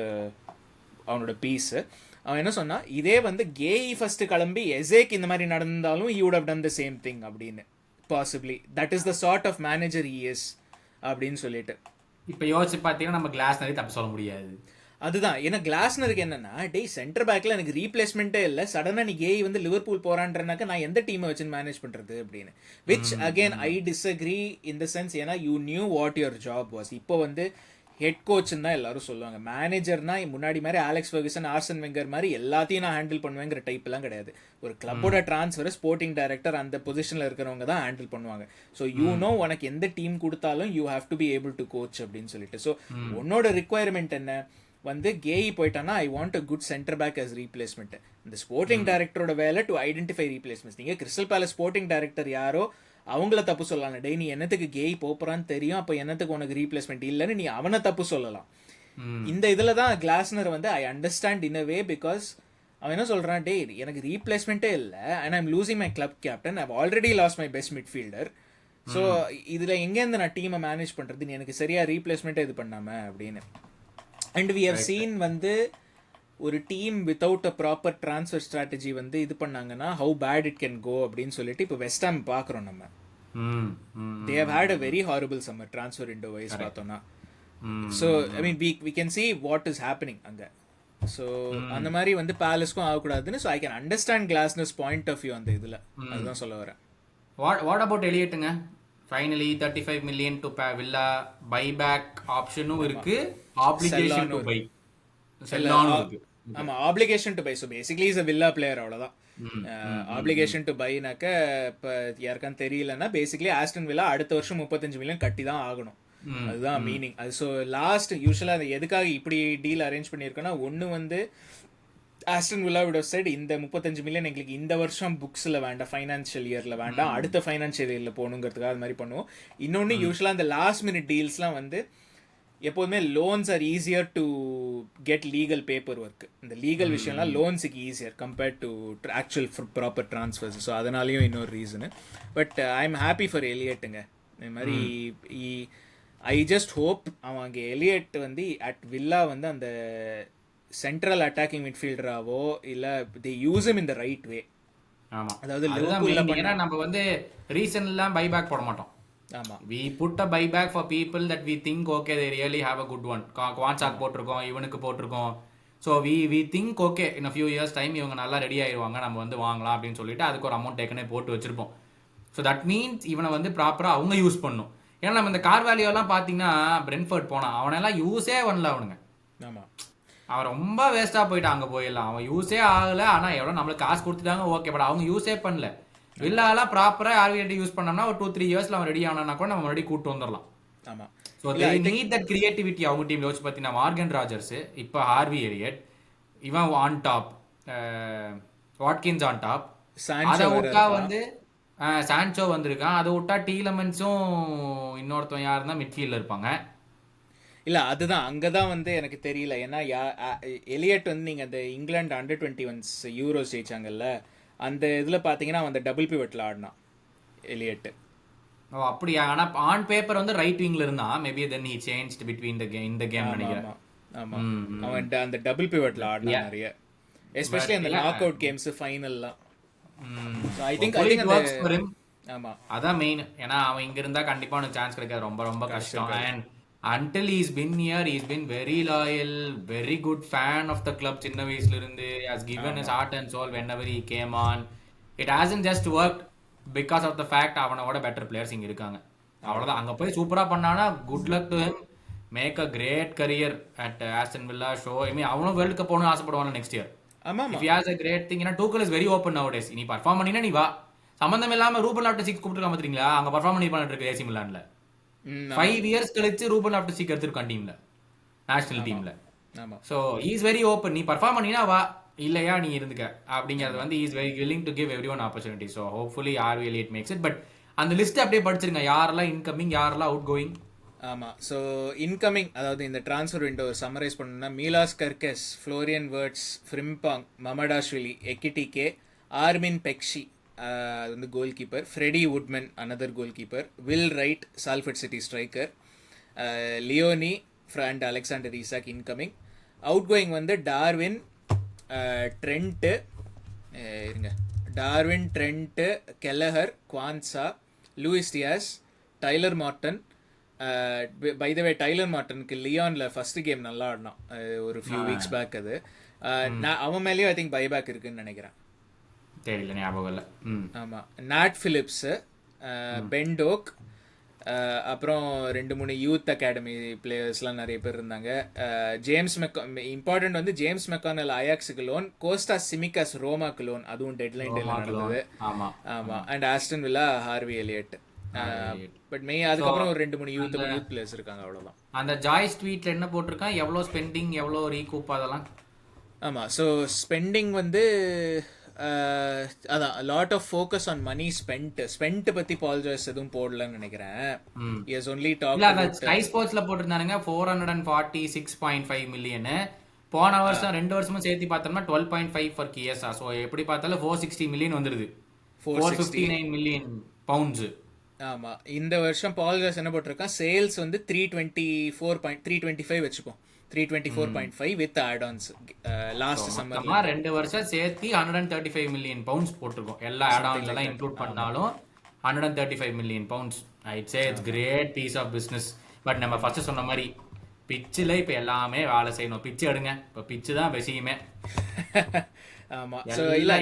அவனோட பீஸு. அவன் என்ன சொன்னா இதே வந்து கேஇ ஃபர்ஸ்ட் கிளம்பி எசேக்கு இந்த மாதிரி நடந்தாலும் he would have done the same thing அப்படின்னு. Possibly that is the sort of manager he is அப்படின்னு சொல்லிட்டு இப்போ யோசிச்சு பார்த்தீங்கன்னா நம்ம கிளாஸ்னரி தப்பு சொல்ல முடியாது. அதுதான் ஏன்னா கிளாஸ்னருக்கு என்னன்னா டேய் சென்டர் பேக்ல எனக்கு ரீப்ளேஸ்மெண்ட்டே இல்லை, சடனாக நீ கேய் வந்து லிவர்பூல் போறான்றனாக்க நான் எந்த டீமை வச்சு மேனேஜ் பண்றது அப்படின்னு. Which again I disagree in the sense. ஏன்னா you knew what your job was. இப்போ வந்து ஹெட் கோச்ன்னு தான் எல்லாரும் சொல்லுவாங்க. மேனேஜர்னா முன்னாடி மாதிரி ஆலெக்ஸ் ஃபெர்குசன் ஆர்சன் வெங்கர் மாதிரி எல்லாத்தையும் நான் ஹேண்டில் பண்ணுவேங்கிற டைப்லாம் கிடையாது. ஒரு கிளப்போட டிரான்ஸ்ஃபர் ஸ்போர்ட்டிங் டைரக்டர் அந்த பொசிஷனில் இருக்கிறவங்க தான் ஹேண்டில் பண்ணுவாங்க. ஸோ யூ நோ உனக்கு எந்த டீம் கொடுத்தாலும் you have to be able to coach அப்படின்னு சொல்லிட்டு. ஸோ உன்னோட ரிக்குவயர்மெண்ட் என்ன வந்து கேஇ போயிட்டானா I want a good centre back as replacement. இந்த ஸ்போர்ட்டிங் டைரக்டரோட வேலை டு ஐடென்டிஃபை ரீப்ளேஸ்மெண்ட்ஸ். நீங்கள் கிறிஸ்டல் பேலஸ் ஸ்போர்ட்டிங் டைரக்டர் யாரோ அவங்கள தப்பு சொல்லலாம். டே நீ என்னத்துக்கு கேய் போப்பறான்னு தெரியும், அப்போ என்னத்துக்கு உனக்கு ரீப்ளேஸ்மெண்ட் இல்லைன்னு நீ அவனை தப்பு சொல்லலாம். இந்த இதில் தான் கிளாஸ்னர் வந்து I understand in a way because அவன் என்ன சொல்கிறான், டே எனக்கு ரீப்ளேஸ்மெண்ட்டே இல்லை and I'm losing my club captain, I've already lost my best midfielder. So இதில் எங்கேருந்து நான் டீமை மேனேஜ் பண்ணுறது, நீ எனக்கு சரியாக ரீப்ளேஸ்மெண்ட்டே இது பண்ணாமல் அப்படின்னு. அண்ட் வி ஹவ் சீன் வந்து ஒரு team without a proper transfer strategy வந்து இது பண்ணாங்கன்னா how bad it can go அப்படின்னு சொல்லிட்டு இப்போ வெஸ்ட் ஹாம் பார்க்குறோம் நம்ம. They have had a very horrible summer transfer window wise பார்த்தோம்னா. So I mean we can see what is happening அங்கே. ஸோ அந்த மாதிரி வந்து பேலஸ்க்கும் ஆகக்கூடாதுன்னு. So I can understand Glasner's point of view அந்த இதில். அதுதான் சொல்ல வரேன். வாட் அபவுட் எலியட்டுங்க? Finally 35 million to Villa buyback ஆப்ஷனும் இருக்கு, ஆப்ளிகேஷன் டு பை செல்லானும் இருக்கு. ஆமா obligation to buy. So basically is a Villa player, அவ்வளோதான். ஆப்ளிகேஷன் டு பைனாக்க இப்போ யாருக்கான்னு தெரியலன்னா பேசிக்லி ஆஸ்டன் வில்லா அடுத்த வருஷம் 35 மில்லியன் கட்டி தான் ஆகணும். அதுதான் மீனிங். அது ஸோ லாஸ்ட் யூஸ்வலாக அது எதுக்காக இப்படி டீல் அரேஞ்ச் பண்ணியிருக்கோன்னா, ஒன்று வந்து ஆஸ்டன் வில்லா விட சைடு இந்த 35 மில்லியன் எங்களுக்கு இந்த வருஷம் புக்ஸில் வேண்டாம், ஃபைனான்ஷியல் இயரில் வேண்டாம், அடுத்த ஃபைனான்ஷியல் இயரில் போகணுங்கிறதுக்காக அது மாதிரி பண்ணுவோம். இன்னொன்று யூஸ்வலாக அந்த லாஸ்ட் மினிட் டீல்ஸ்லாம் வந்து எப்போதுமே loans are easier to get legal paperwork. இந்த லீகல் விஷயம்லாம் லோன்ஸுக்கு easier compared to actual proper transfers. So அதனாலையும் இன்னொரு reason. But I am happy for எலியட்டுங்க. இந்த மாதிரி ஐ ஜஸ்ட் ஹோப் அவன் அங்கே எலியட் வந்து அட் வில்லா வந்து அந்த சென்ட்ரல் அட்டாக்கிங் மிட்ஃபீல்டராவோ இல்லை they use him in the right way. அதாவது நம்ம வந்து ரீசன்லாம் பைபேக் போட மாட்டோம். ஆமா, we put a buyback for people that we think okay they really have a good one. குவான்சாக் போட்டிருக்கோம், இவனுக்கு போட்டிருக்கோம். So we think okay in a few years time இவங்க நல்லா ரெடி ஆயிடுவாங்க, நம்ம வந்து வாங்கலாம் அப்படின்னு சொல்லிட்டு அதுக்கு ஒரு அமௌண்ட் டேக்கனே போட்டு வச்சிருப்போம். ஸோ தட் மீன்ஸ் இவனை வந்து ப்ராப்பராக அவங்க யூஸ் பண்ணும். ஏன்னா நம்ம இந்த கார் வேல்யூலாம் பார்த்தீங்கன்னா பிரென்ஃபர்ட் போனான், அவனெல்லாம் யூஸே பண்ணல அவனுங்க. ஆமாம் அவன் ரொம்ப வேஸ்டா போயிட்டான். அங்க போயிடலாம், அவன் யூஸே ஆகல. ஆனா எவ்வளவு நம்மளுக்கு காசு கொடுத்துட்டாங்க, ஓகே. பட் அவங்க யூஸே பண்ணல. வில்லாலாம் ப்ராப்பரா ஆர்விஎல்டி யூஸ் பண்ணோம்னா ஒரு 2-3 இயர்ஸ்ல அவன் ரெடி ஆனானா கூட நம்ம மறுபடியும் கூட்டு வந்துடலாம். ஆமா. So they need that creativity அவங்க டீம். யோசிச்சு பார்த்தீங்கன்னா மார்கன் ராஜர்ஸ், இப்போ ஹார்வி எலியட், இவன் on top, Watkins on top. அதை விட்டா வந்து சான்சோ வந்திருக்கான். அதை விட்டா டீலமென்ஸும் இன்னொருத்தன் யாருன்னா மிட்ஃபீல்ட்ல இருப்பாங்க. இல்ல அதுதான் அங்கதான் வந்து எனக்கு தெரியல. ஏன்னா எலியட் வந்து நீங்க அந்த இங்கிலாந்து அண்டர்-21 யூரோஸ் ஜெயிச்சாங்கல்ல, அந்த இதுல பாத்தீங்கன்னா அவன் அந்த டபுள் பிவட்ல ஆடினான் எலியட். ஓ அப்படியா? ஆனா ஆன் பேப்பர் வந்து ரைட் விங்ல இருந்தான். Maybe then he changed between the game, இந்த கேம் நினைக்கிறேன். ஆமா, அவன் அந்த டபுள் பிவட்ல ஆடினான் நிறைய, எஸ்பெஷலி அந்த நாக் அவுட் கேம்ஸ் ஃபைனல்லாம். ஐ திங்க் ஆமா அதான் மெயின். ஏன்னா அவன் இங்க இருந்தா கண்டிப்பா அவனுக்கு சான்ஸ் கிடைக்காது, ரொம்ப ரொம்ப கஷ்டம். And until he's been here, he's been very loyal, very good fan of the club சின்ன வயசுல இருந்து. has given his heart and soul whenever he came on. It hasn't just worked because of the fact அவனோட better players இங்க இருக்காங்க, அவ்வளவுதான். அங்க போய் சூப்பரா பண்ணானா good luck to him, make a great career at Aston Villa. So I mean அவனும் world cup போகணும்னு ஆசைப்படுவாங்க நெக்ஸ்ட் இயர். ஆமா. if he has a great thing, ஏன்னா Tuchel is very open nowadays. நீ பர்ஃபார்ம் பண்ணினா நீ வா, சம்பந்தம் இல்லாம ரூபன் லாப்டஸ்-சீக் கூப்பிட்டுருக்காம பாத்தீங்களா, அங்க பர்ஃபார்ம் பண்ணி பண்ணிட்டு இருக்கு ஏசி மிலான்ல. 5 இயர்ஸ் கழிச்சு ரூபன் லாப்டஸ்-சீக் எடுத்திருக்கான் டீம்ல, நேஷனல் டீம்ல. So he is very open. நீ பர்ஃபார்ம் பண்ணினா வா, இல்லையா நீ இருந்துக்க அப்படிங்கிறது வந்து he is very willing to give everyone opportunity. so hopefully RV Elliott makes it. But அந்த லிஸ்ட் அப்படியே படிச்சிருங்க, யாரெல்லாம் இன்கமிங் யாரெல்லாம் அவுட் கோயிங். ஆமா. ஸோ இன்கமிங், அதாவது இந்த டிரான்ஸ்ஃபர் விண்டோ சம்மரைஸ் பண்ணணும்னா Milos Kerkez, Florian Wirtz, Frimpong, Mamardashvili, Ekitike, Armin Pecsi அது வந்து goalkeeper, Freddie Woodman another goalkeeper, Will Wright Salford City striker, Leoni and Alexander Isak incoming. Outgoing வந்து Darwin, Trent இருங்க Darwin, Trent, Kelleher, Quansah, Luis Diaz, Tyler Morton. By the way Tyler மார்டனுக்கு லியான்ல first game நல்லா ஆடினான் ஒரு few weeks back. அது நான் அவன் மேலேயும் I think buyback இருக்குன்னு நினைக்கிறேன், தெரியல, ஞாபகம் இல்லை. ஆமாம். நாட் ஃபிலிப்ஸு, பென்டோக், அப்புறம் 2-3 யூத் அகாடமி பிளேயர்ஸ்லாம் நிறைய பேர் இருந்தாங்க. ஜேம்ஸ் இம்பார்ட்டன்ட் வந்து ஜேம்ஸ் மெக்கானல் அயாக்ஸுக்கு லோன், கோஸ்டா சிமிகாஸ் ரோமாக்கு லோன், அதுவும் டெட்லைன் டேல நடந்தது. ஆமாம். And Aston Villa Harvey Elliott. But அதுக்கப்புறம் ஒரு 2-3 யூத் பிளேயர்ஸ் இருக்காங்க, அவ்வளவுதான். அந்த ஜாய்ஸ் ட்வீட்ல என்ன போட்டிருக்கான், எவ்வளோ ஸ்பெண்டிங் எவ்வளோ ரீகூப் அதெல்லாம். ஆமாம். ஸோ ஸ்பெண்டிங் வந்து அதான் lot of focus on money spend பத்தி பால் ஜாய்ஸ் எதுவும் போடலன்னு நினைக்கிறேன். இஸ் ஒன்லி டாக் ஸ்கை ஸ்போர்ட்ஸ்ல போட்டிருந்தானுங்க 446.5 மில்லியன். போன வருஷம் 2 வருஷமும் சேர்த்து பார்த்தோம்னா 12.5 ஃபார் கியஸா. ஸோ எப்படி பார்த்தாலும் 460 மில்லியன் வந்துருது, 459 மில்லியன் பவுண்ட்ஸ். ஆமா. இந்த வருஷம் பால் ஜாய்ஸ் என்ன போட்டிருக்கான், சேல்ஸ் வந்து 325 வச்சுப்போம், 324.5 வித் ஆட்-ஆன்ஸ் லாஸ்ட் சம்மர்ல. 2 வருஷம் சேர்த்து 135 மில்லியன் பவுண்ட்ஸ் போட்டிருக்கோம், எல்லா ஆட்-ஆன்ஸ் எல்லாம் இன்க்ளூட் பண்ணாலும் 135 million pounds. I'd say it's great piece of business. But நம்ம ஃபர்ஸ்ட் சொன்ன மாதிரி பிச்சில் இப்போ எல்லாமே வேலை செய்யணும். பிச்சு எடுங்க, இப்போ பிச்சு தான் விஷயமே. ஆமா. ஸோ இல்லை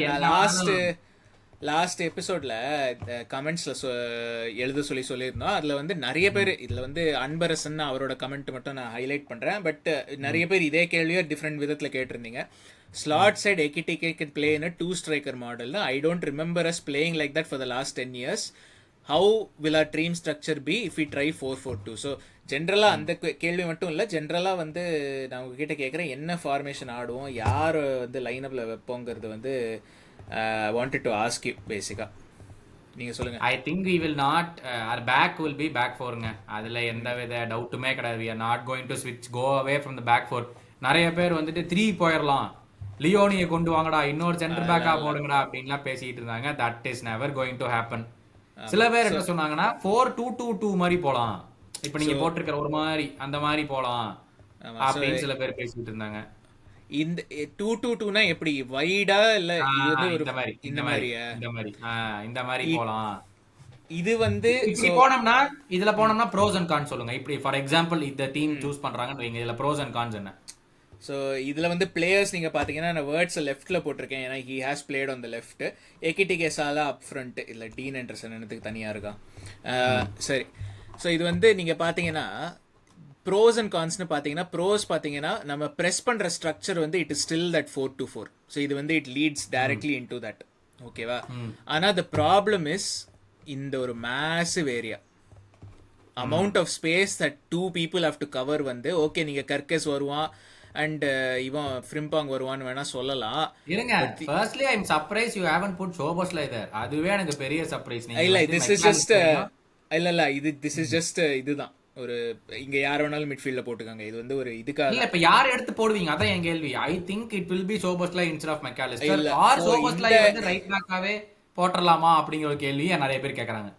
லாஸ்ட் எபிசோட்ல கமெண்ட்ஸ்ல எழுத சொல்லியிருந்தோம். அதுல வந்து நிறைய பேர், இதுல வந்து அன்பரசன் அவரோட கமெண்ட் மட்டும் நான் ஹைலைட் பண்றேன். பட் நிறைய பேர் இதே கேள்வியோ டிஃப்ரெண்ட் விதத்துல கேட்டிருந்தீங்க. Slot said Ekitike can play in 2 striker model. I don't remember us playing like that for the last 10 years. How will our dream structure be if we try 4-4-2? So ஜென்ரலாக அந்த கேள்வி மட்டும் இல்லை, ஜென்ரலாக வந்து நான் உங்ககிட்ட கேட்குறேன், என்ன ஃபார்மேஷன் ஆடுவோம், யார் வந்து லைனப்பில் வைப்போங்கிறது வந்து wanted to ask you basically. நீங்க சொல்லுங்க. I think we will not our back will be back fourங்க, அதுல எந்த வித டவுட்டுமே கிடையாது. we are not going to switch go away from the back four. நிறைய பேர் வந்துட்டு 3 போயிடலாம், லியோனியை கொண்டு வாங்கடா, இன்னொரு சென்டர் பேக்கா போடுங்கடா அப்படின்லாம் பேசிட்டு இருந்தாங்க. that is never going to happen. சில பேர் என்ன சொன்னாங்கன்னா 4-2-2-2 மாதிரி போலாம், இப்போ நீங்க போட்டிருக்கிற ஒரு மாதிரி அந்த மாதிரி போலாம் அப்படின்னு சில பேர் பேசிட்டு இருந்தாங்க. இந்த 2-2-2னா எப்படி, வைடா இல்ல இந்த மாதிரி போலாம். இது வந்து இப்படி போனோம்னா இதுல போனோம்னா ப்ரோஸ் அண்ட் கான்ஸ் சொல்லுங்க. இப்படி ஃபார் எக்ஸாம்பிள் இந்த டீம் சூஸ் பண்றாங்கன்னு வைங்க, இதுல ப்ரோஸ் அண்ட் கான்ஸ் என்ன? ஸோ இதில் வந்து பிளேயர்ஸ் நீங்கள் பார்த்தீங்கன்னா நான் வேர்ட்ஸை லெஃப்ட்டில் போட்டிருக்கேன், ஏன்னா he has played on the left. Ekitike Salah up front, இல்லை டீன் ஆண்டர்சன் என்னத்துக்கு தனியாக இருக்கான். சரி. ஸோ இது வந்து நீங்கள் பார்த்தீங்கன்னா ப்ரோஸ் அண்ட் கான்ஸ்னு பார்த்தீங்கன்னா ப்ரோஸ் பார்த்தீங்கன்னா நம்ம ப்ரெஸ் பண்ணுற ஸ்ட்ரக்சர் வந்து it is still that 4-4. So இது வந்து it leads directly into that. ஓகேவா? ஆனால் த ப்ராப்ளம் இஸ் இந்த ஒரு massive area amount of space that 2 people have to cover வந்து ஓகே நீங்கள் கர்கஸ் வருவான் அண்ட் இவன் ஃப்ரிம்பாங் வருவான்னு வேணா சொல்லலாம். இருங்க, firstly I am surprise you haven't put Szoboszlai there. அதுவே எனக்கு பெரிய சர்ப்ரைஸ். இல்ல திஸ் இஸ் ஜஸ்ட் இல்ல இது திஸ் இஸ் ஜஸ்ட் இதுதான் ஒரு இங்க யார வேணாலும் மிட்ஃபீல்ட்ல போட்டுக்காங்க. இது வந்து ஒரு இதுக்காக இல்ல. இப்ப யார் எடுத்து போடுவீங்க அதான் என் கேள்வி. I think it will be Szoboszlai instead of Mac Allister or Szoboszlai வந்து ரைட் பேக்காவே போட்றலாமா அப்படிங்கிற ஒரு கேள்வி நிறைய பேர் கேக்குறாங்க.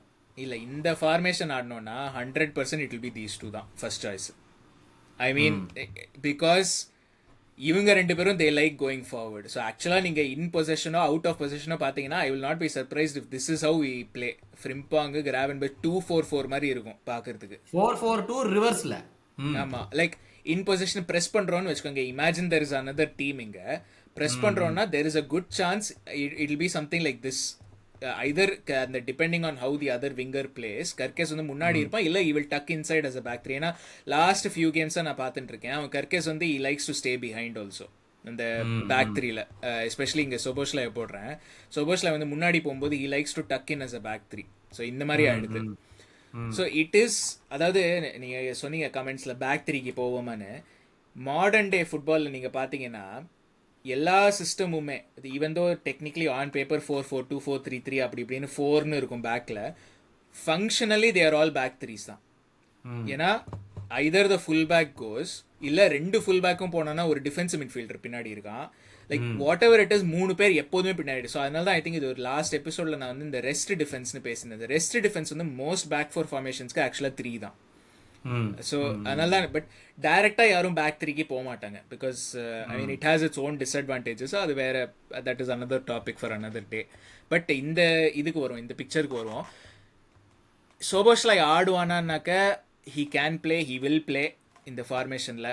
இல்ல இந்த ஃபார்மேஷன் ஆடணும்னா 100% it will be these two தான் first choice. I mean because இவங்க ரெண்டு பேரும் they like going forward. So ஆக்சுவலாக நீங்கள் இன் பொசிஷனோ அவுட் ஆஃப் பொசிஷனோ பார்த்தீங்கன்னா I will not be surprised if this is how we play. Frimpong Gravenberch 2-4-4 மாதிரி இருக்கும் பார்க்கறதுக்கு. 4-4-2 ரிவர்ஸ்ல. ஆமாம், லைக் இன் பொசிஷன் ப்ரெஸ் பண்ணுறோன்னு வச்சுக்கோங்க. Imagine there is another team இங்கே ப்ரெஸ் பண்ணுறோன்னா there is a good chance it will be something like this. Either அந்த depending on how the other winger plays Kerkez வந்து முன்னாடி இருப்பான், இல்லை he will tuck inside as a back three. ஏன்னா last few கேம்ஸாக நான் பார்த்துட்டு இருக்கேன் அவன் கர்கேஸ் வந்து he likes to stay behind also இந்த பேக் த்ரீல. எஸ்பெஷலி இங்கே சொபோஸ்ல போடுறேன். சொபோஸ்ல வந்து முன்னாடி போகும்போது he likes to tuck in as a back three. So இந்த மாதிரி ஆயிடுது. ஸோ இட் இஸ் அதாவது நீங்கள் சொன்னீங்க கமெண்ட்ஸில் பேக் த்ரீக்கு போவோமான்னு. மாடர்ன் டே ஃபுட்பாலில் நீங்கள் பார்த்தீங்கன்னா எல்லா சிஸ்டமுமே இது even though technically on paper 4-4-2 4-3-3 அப்படி இப்படின்னு 4ன்னு இருக்கும் பேக்கில், ஃபங்க்ஷனலி தேர் ஆல் பேக் த்ரீஸ் தான். ஏன்னா ஐதர் த ஃபுல் பேக் கோஸ் இல்லை 2 ஃபுல் பேக்கும் போனோன்னா ஒரு டிஃபென்சிவ் மிட்ஃபீல்டர் பின்னாடி இருக்கான். Like what ever it is 3 பேர் எப்போதுமே பின்னாடி. ஸோ அதனால தான் ஐ திங்க் இது ஒரு லாஸ்ட் எபிசோடில் நான் வந்து இந்த ரெஸ்ட் டிஃபென்ஸ்னு பேசினேன். இந்த ரெஸ்ட் டிஃபென்ஸ் வந்து மோஸ்ட் பேக் ஃபோர் ஃபார்மேஷன்ஸ்க்கு ஆக்சுவலாக 3 தான். ஸோ அதனால தான் பட் டைரெக்டாக யாரும் பேக் த்ரீக்கு போக மாட்டாங்க because I mean it has its own disadvantages. அது வேற, that is another topic for another day. But இந்த இதுக்கு வருவோம், இந்த பிக்சருக்கு வருவோம். சோபோஸ்லை ஆடுவானான்னாக்க he can play, he will play இந்த ஃபார்மேஷனில்.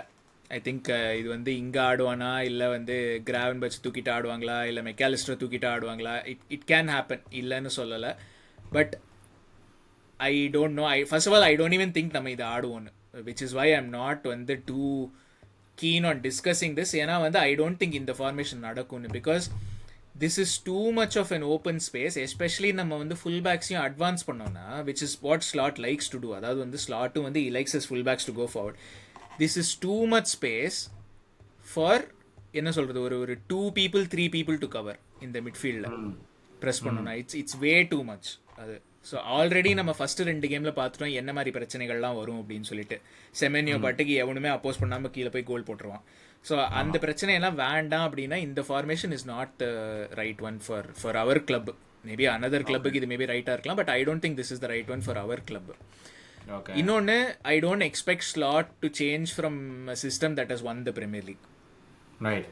ஐ திங்க் இது வந்து இங்கே ஆடுவானா இல்லை வந்து கிராவன்பெர்ச் தூக்கிட்டு ஆடுவாங்களா இல்லை மெக்காலிஸ்டர் தூக்கிட்டு ஆடுவாங்களா, இட் கேன் ஹேப்பன், இல்லைன்னு சொல்லலை. But I don't know. First of all, I don't even think நம்ம இதை ஆடுவோன்னு, which is why I'm not வந்து too keen on discussing this. ஏன்னா வந்து I don't think இந்த ஃபார்மேஷன் நடக்கும்னு, because this is too much of an open space. Especially நம்ம வந்து full backs-ஐயும் advance பண்ணோம்னா, which is what Slot likes to do. அதாவது வந்து ஸ்லாட்டும் வந்து he likes his full backs to go forward. This is too much space for என்ன சொல்கிறது ஒரு 2 people 3 people to cover இந்த மிட்ஃபீல்டில் ப்ரெஸ் பண்ணோம்னா இட்ஸ் வே டூ மச் அது. ஸோ ஆல்ரெடி நம்ம ஃபஸ்ட்டு 2 கேமில் பார்த்துட்டோம் என்ன மாதிரி பிரச்சனைகள்லாம் வரும் அப்படின்னு சொல்லிட்டு. செமென்யோ பாட்டுக்கு எவனுமே அப்போஸ் பண்ணாமல் கீழே போய் கோல் போட்டுருவான். ஸோ அந்த பிரச்சனையெல்லாம் வேண்டாம் அப்படின்னா இந்த formation is not right one for our club. Maybe another கிளப்புக்கு இது மேபி ரைட்டாக இருக்கலாம், but I don't think this is the right one for our club. இன்னொன்று, I don't expect Slot to change from a system that has won the Premier League. Right.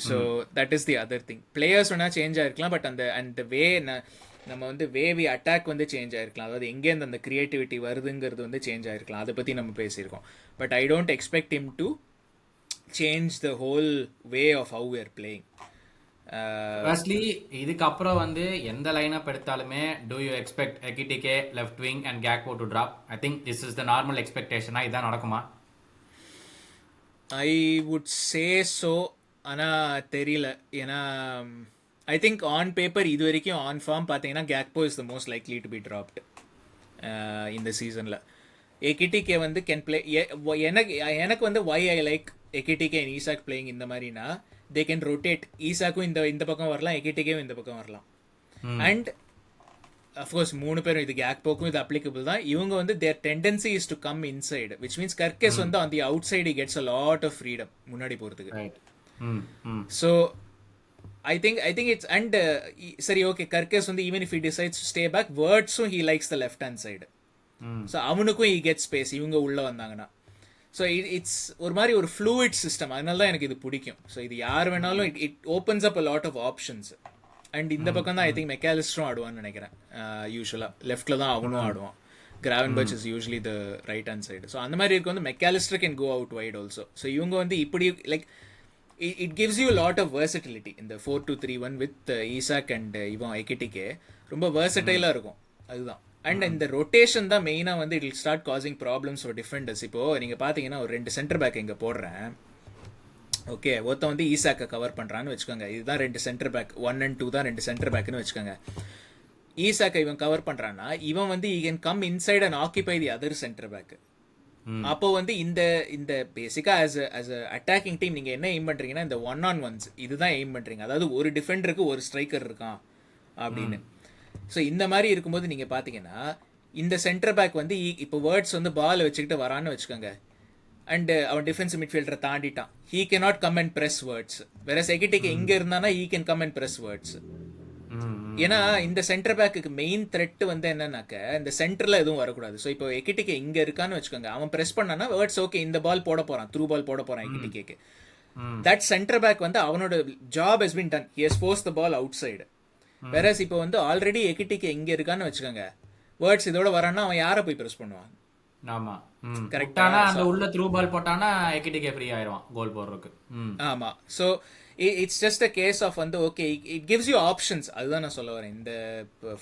So that is the other thing. Players வேணால் change ஆகிருக்கலாம், பட் அந்த way நம்ம வந்து way we attack வந்து change ஆகிருக்கலாம். அதாவது எங்கேருந்து அந்த க்ரியேட்டிவிட்டி வருதுங்கிறது வந்து சேஞ்ச் ஆகிருக்கலாம். அதை பற்றி நம்ம பேசியிருக்கோம். But I don't expect him to change the whole way of how we are playing. Firstly இதுக்கப்புறம் வந்து எந்த லைனப் எடுத்தாலுமே do you expect Ekitike left wing and Gakpo to drop? I think this is the normal எக்ஸ்பெக்டேஷனா? இதான் நடக்குமா? I would say so. ஆனால் தெரியல. ஏன்னா ஐ திங்க் ஆன் பேப்பர் இது வரைக்கும் ஆன் ஃபார்ம் பார்த்தீங்கன்னா Gakpo is the most likely to be dropped இந்த சீசனில். எகிடிகே வந்து கேன் பிளே. எனக்கு வந்து why I like Ekitike and Isak playing இந்த மாதிரினா தே கேன் ரொட்டேட். ஈசாக்கும் இந்த பக்கம் வரலாம், எகிடிகேவும் இந்த பக்கம் வரலாம். அண்ட் அஃப்கோர்ஸ் 3 பேரும் இது கேக்போக்கும் இது அப்ளிகபிள் தான். இவங்க வந்து their tendency is to come inside, which means Kerkez வந்து on the outside gets a lot of freedom முன்னாடி போகிறதுக்கு. So I think it's and சரி ஓகே கர்கேஸ் வந்து even if he decides to stay back, வேர்ட்ஸும் he likes the left hand side. So அவனுக்கும் he gets space இவங்க உள்ளே வந்தாங்கன்னா. So it's ஒரு மாதிரி ஒரு ஃப்ளூயிட் சிஸ்டம். அதனால தான் எனக்கு இது பிடிக்கும். ஸோ இது யார் வேணாலும் it opens up a lot of options. And இந்த பக்கம் தான் ஐ திங்க் மெக்காலிஸ்டரும் ஆடுவான்னு நினைக்கிறேன். யூஸ்வலாக லெஃப்டில் தான் அவனும் ஆடுவான். Gravenberch is usually the right hand side. So அந்த மாதிரி இருக்க வந்து Mac Allister can go out wide also. So இவங்க வந்து இப்படி like it gives you a lot of versatility in the 4-2-3-1 with Isak and இவன் எகிடிகே ரொம்ப versatile-ஆ இருக்கும். அதுதான் அண்ட் இந்த ரொட்டேஷன் தான் மெயினாக வந்து it will start causing problems for defenders. இப்போது நீங்கள் பார்த்தீங்கன்னா ஒரு 2 சென்டர் பேக் இங்கே போடுறேன். ஓகே, ஒருத்தன் வந்து ஈசாக்கை கவர் பண்ணுறான்னு வச்சுக்கோங்க. இதுதான் 2 சென்டர் பேக், 1 and 2 தான் 2 சென்டர் பேக்குன்னு வச்சுக்கோங்க. ஈசாக்கை இவன் கவர் பண்ணுறான்னா இவன் வந்து he can come inside and occupy the other centre back. அப்போ வந்து இந்த இந்த பேசிக்காக ஆஸ் அ அட்டாக்கிங் டீம் நீங்கள் என்ன எய்ம் பண்ணுறீங்கன்னா இந்த 1-on-1s இதுதான் எய்ம் பண்ணுறீங்க. அதாவது ஒரு டிஃபெண்டருக்கு ஒரு ஸ்ட்ரைக்கர் இருக்கான் அப்படின்னு. ஸோ இந்த மாதிரி இருக்கும்போது நீங்கள் பார்த்தீங்கன்னா இந்த சென்டர் பேக் வந்து இப்போ வேர்ட்ஸ் வந்து பால் வச்சுக்கிட்டு வரான்னு வச்சுக்கோங்க. அண்ட் அவன் டிஃபென்ஸ் மிட்ஃபீல்டரை தாண்டிட்டான். He cannot come and press Wirtz. வேற செகண்டிக்கு எங்கே இருந்தானா he can come and press Wirtz. ஏன்னா இந்த சென்டர் பேக்கு மெயின் த்ரெட் வந்து என்னன்னாக்க இந்த சென்டர்ல எதுவும் வரக்கூடாது. ஸோ இப்போ எக்கிட்டிக்கு இங்க இருக்கான்னு வச்சுக்கோங்க, அவன் ப்ரெஸ் பண்ணானா வேர்ட்ஸ் ஓகே இந்த பால் போட போறான், த்ரூ பால் போட போறான் எக்கிட்டிக்கு. தட் சென்டர் பேக் வந்து அவனோட job has been done, he has forced the ball outside. Whereas இப்போ வந்து ஆல்ரெடி எக்கிட்டிக்கு எங்க இருக்கான்னு வச்சுக்கோங்க, வேர்ட்ஸ் இதோட வரான்னா அவன் யாரை போய் ப்ரெஸ் பண்ணுவான்? ஆமா கரெக்டானா அந்த உள்ள த்ரூ பால் போட்டானா எக்கிட்டிகே ஃப்ரீ ஆயிடுவான் கோல் போடுறதுக்கு. ஆமா. So it's just a case of வந்து okay it gives you options. அதுதான் நான் சொல்ல வரேன். இந்த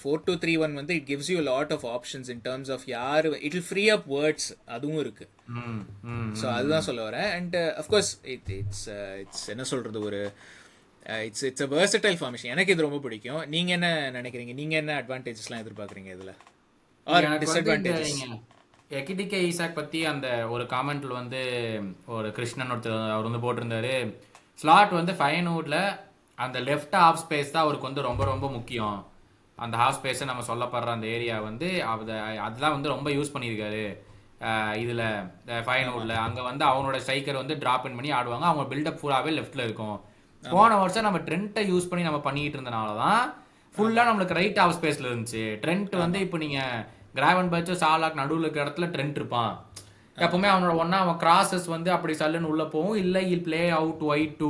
4-2-3-1 வந்து it gives you lot of options in terms of where it will free up Wirtz, அதுவும் இருக்கு. ஸோ அதுதான் சொல்ல வரேன். அண்ட் அஃப்கோர்ஸ் இட்ஸ் என்ன சொல்றது, ஒரு இட்ஸ் அ வெர்சடைல் ஃபார்மேஷன். எனக்கு இது ரொம்ப பிடிக்கும். நீங்க என்ன நினைக்கிறீங்க? நீங்க என்ன அட்வான்டேஜஸ்லாம் எதிர்பார்க்குறீங்க இதுல, ஆர் டிஸ்அட்வான்டேஜஸ்? எக்கிட்டிகே ஈசாக் பத்தி அந்த ஒரு காமெண்ட்ல வந்து ஒரு கிருஷ்ணன் ஒருத்தர் அவர் வந்து போட்டிருந்தாரு, ஸ்லாட் வந்து ஃபைன்வுட்ல அந்த லெஃப்ட் ஹாஃப் ஸ்பேஸ் தான் அவருக்கு வந்து ரொம்ப ரொம்ப முக்கியம். அந்த ஹாஃப் ஸ்பேஸை நம்ம சொல்லப்படுற அந்த ஏரியா வந்து அதுதான் வந்து ரொம்ப யூஸ் பண்ணியிருக்காரு இதில் ஃபைன்வுட்ல. அங்கே வந்து அவனோட ஸ்ட்ரைக்கர் வந்து ட்ராப் இன் பண்ணி ஆடுவாங்க, அவங்க பில்டப் ஃபுல்லாகவே லெஃப்ட்டில் இருக்கும். போன வருஷம் நம்ம ட்ரெண்ட்டை யூஸ் பண்ணி நம்ம பண்ணிட்டு இருந்தனால தான் ஃபுல்லாக நம்மளுக்கு ரைட் ஹாஃப் ஸ்பேஸில் இருந்துச்சு. ட்ரெண்ட் வந்து இப்போ நீங்கள் கிராவன் பச்சோ சாலாக் நடுவில் இருக்கிற இடத்துல ட்ரெண்ட் இருப்பான். எப்பவுமே அவனோட அவன் கிராசஸ் வந்து அப்படி சல்லுன்னு உள்ள போகும், இல்லை he'll play out wide to